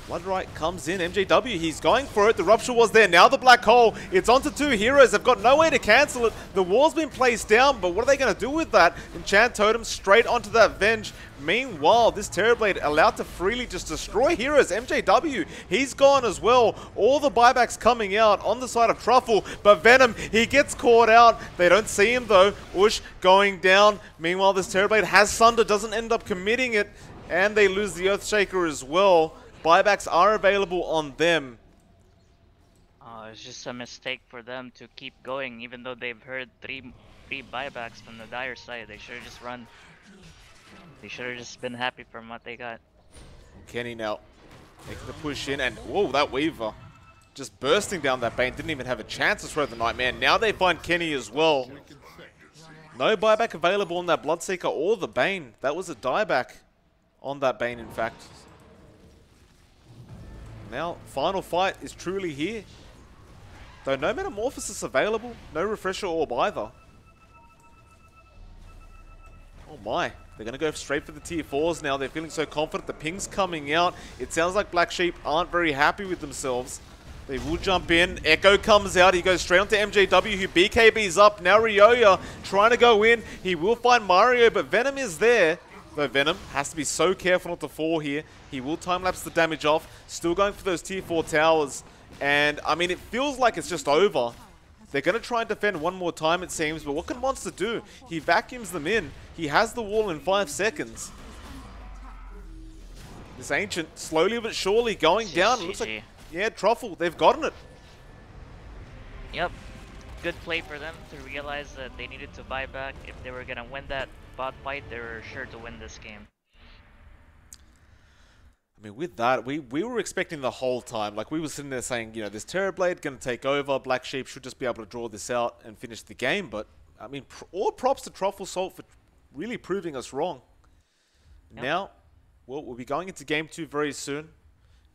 Bloodright comes in. MJW, he's going for it. The rupture was there. Now the black hole. It's onto two heroes. They've got no way to cancel it. The wall's been placed down, but what are they going to do with that? Enchant Totem straight onto that Venge. Meanwhile, this Terrorblade allowed to freely just destroy heroes. MJW, he's gone as well. All the buybacks coming out on the side of Truffle, but Venom, he gets caught out. They don't see him though. Ush going down. Meanwhile, this Terrorblade has Sunder, doesn't end up committing it, and they lose the Earthshaker as well. Buybacks are available on them. It's just a mistake for them to keep going, even though they've heard three buybacks from the Dire side. They should have just run. They should have just been happy from what they got. Kenny now making the push in, and whoa, that Weaver just bursting down that Bane. Didn't even have a chance to throw the Nightmare. Now they find Kenny as well. No buyback available on that Bloodseeker or the Bane. That was a dieback on that Bane, in fact. Now, final fight is truly here. Though no Metamorphosis available, no Refresher Orb either. Oh my, they're going to go straight for the tier 4s now. They're feeling so confident. The ping's coming out. It sounds like Black Sheep aren't very happy with themselves. They will jump in. Echo comes out. He goes straight onto MJW, who BKB's up. Now Ryoya trying to go in. He will find Mario, but Venom is there. Though Venom has to be so careful not to fall here. He will time-lapse the damage off. Still going for those tier 4 towers. And, I mean, it feels like it's just over. They're going to try and defend one more time, it seems. But what can Monster do? He vacuums them in. He has the wall in 5 seconds. This Ancient, slowly but surely, going down. It looks like, yeah, Truffle, they've gotten it. Yep. Good play for them to realize that they needed to buy back. If they were going to win that bot fight, they were sure to win this game. I mean, with that, we were expecting the whole time. Like, we were sitting there saying, you know, this Terrorblade going to take over. Black Sheep should just be able to draw this out and finish the game. But, I mean, all props to Truffle Salt for really proving us wrong. Yep. Now, well, we'll be going into Game 2 very soon.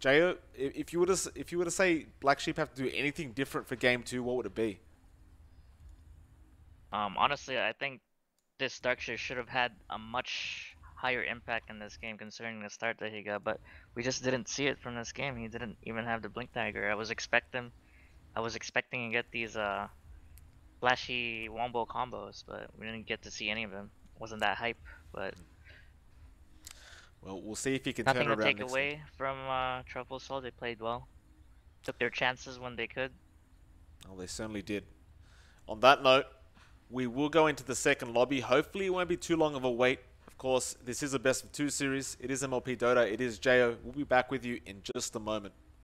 Jayo, if you were to say Black Sheep have to do anything different for Game 2, what would it be? Honestly, I think this structure should have had a much higher impact in this game concerning the start that he got, but we just didn't see it from this game. He didn't even have the Blink Dagger. I was expecting to get these flashy wombo combos, but we didn't get to see any of them. Wasn't that hype, but well, we'll see if he can nothing turn around. Nothing to take away from Truffle Soul. They played well, took their chances when they could. Oh, they certainly did. On that note, we will go into the second lobby. Hopefully it won't be too long of a wait. Of course, this is a best of 2 series. It is MLP Dota. It is Jayo. We'll be back with you in just a moment.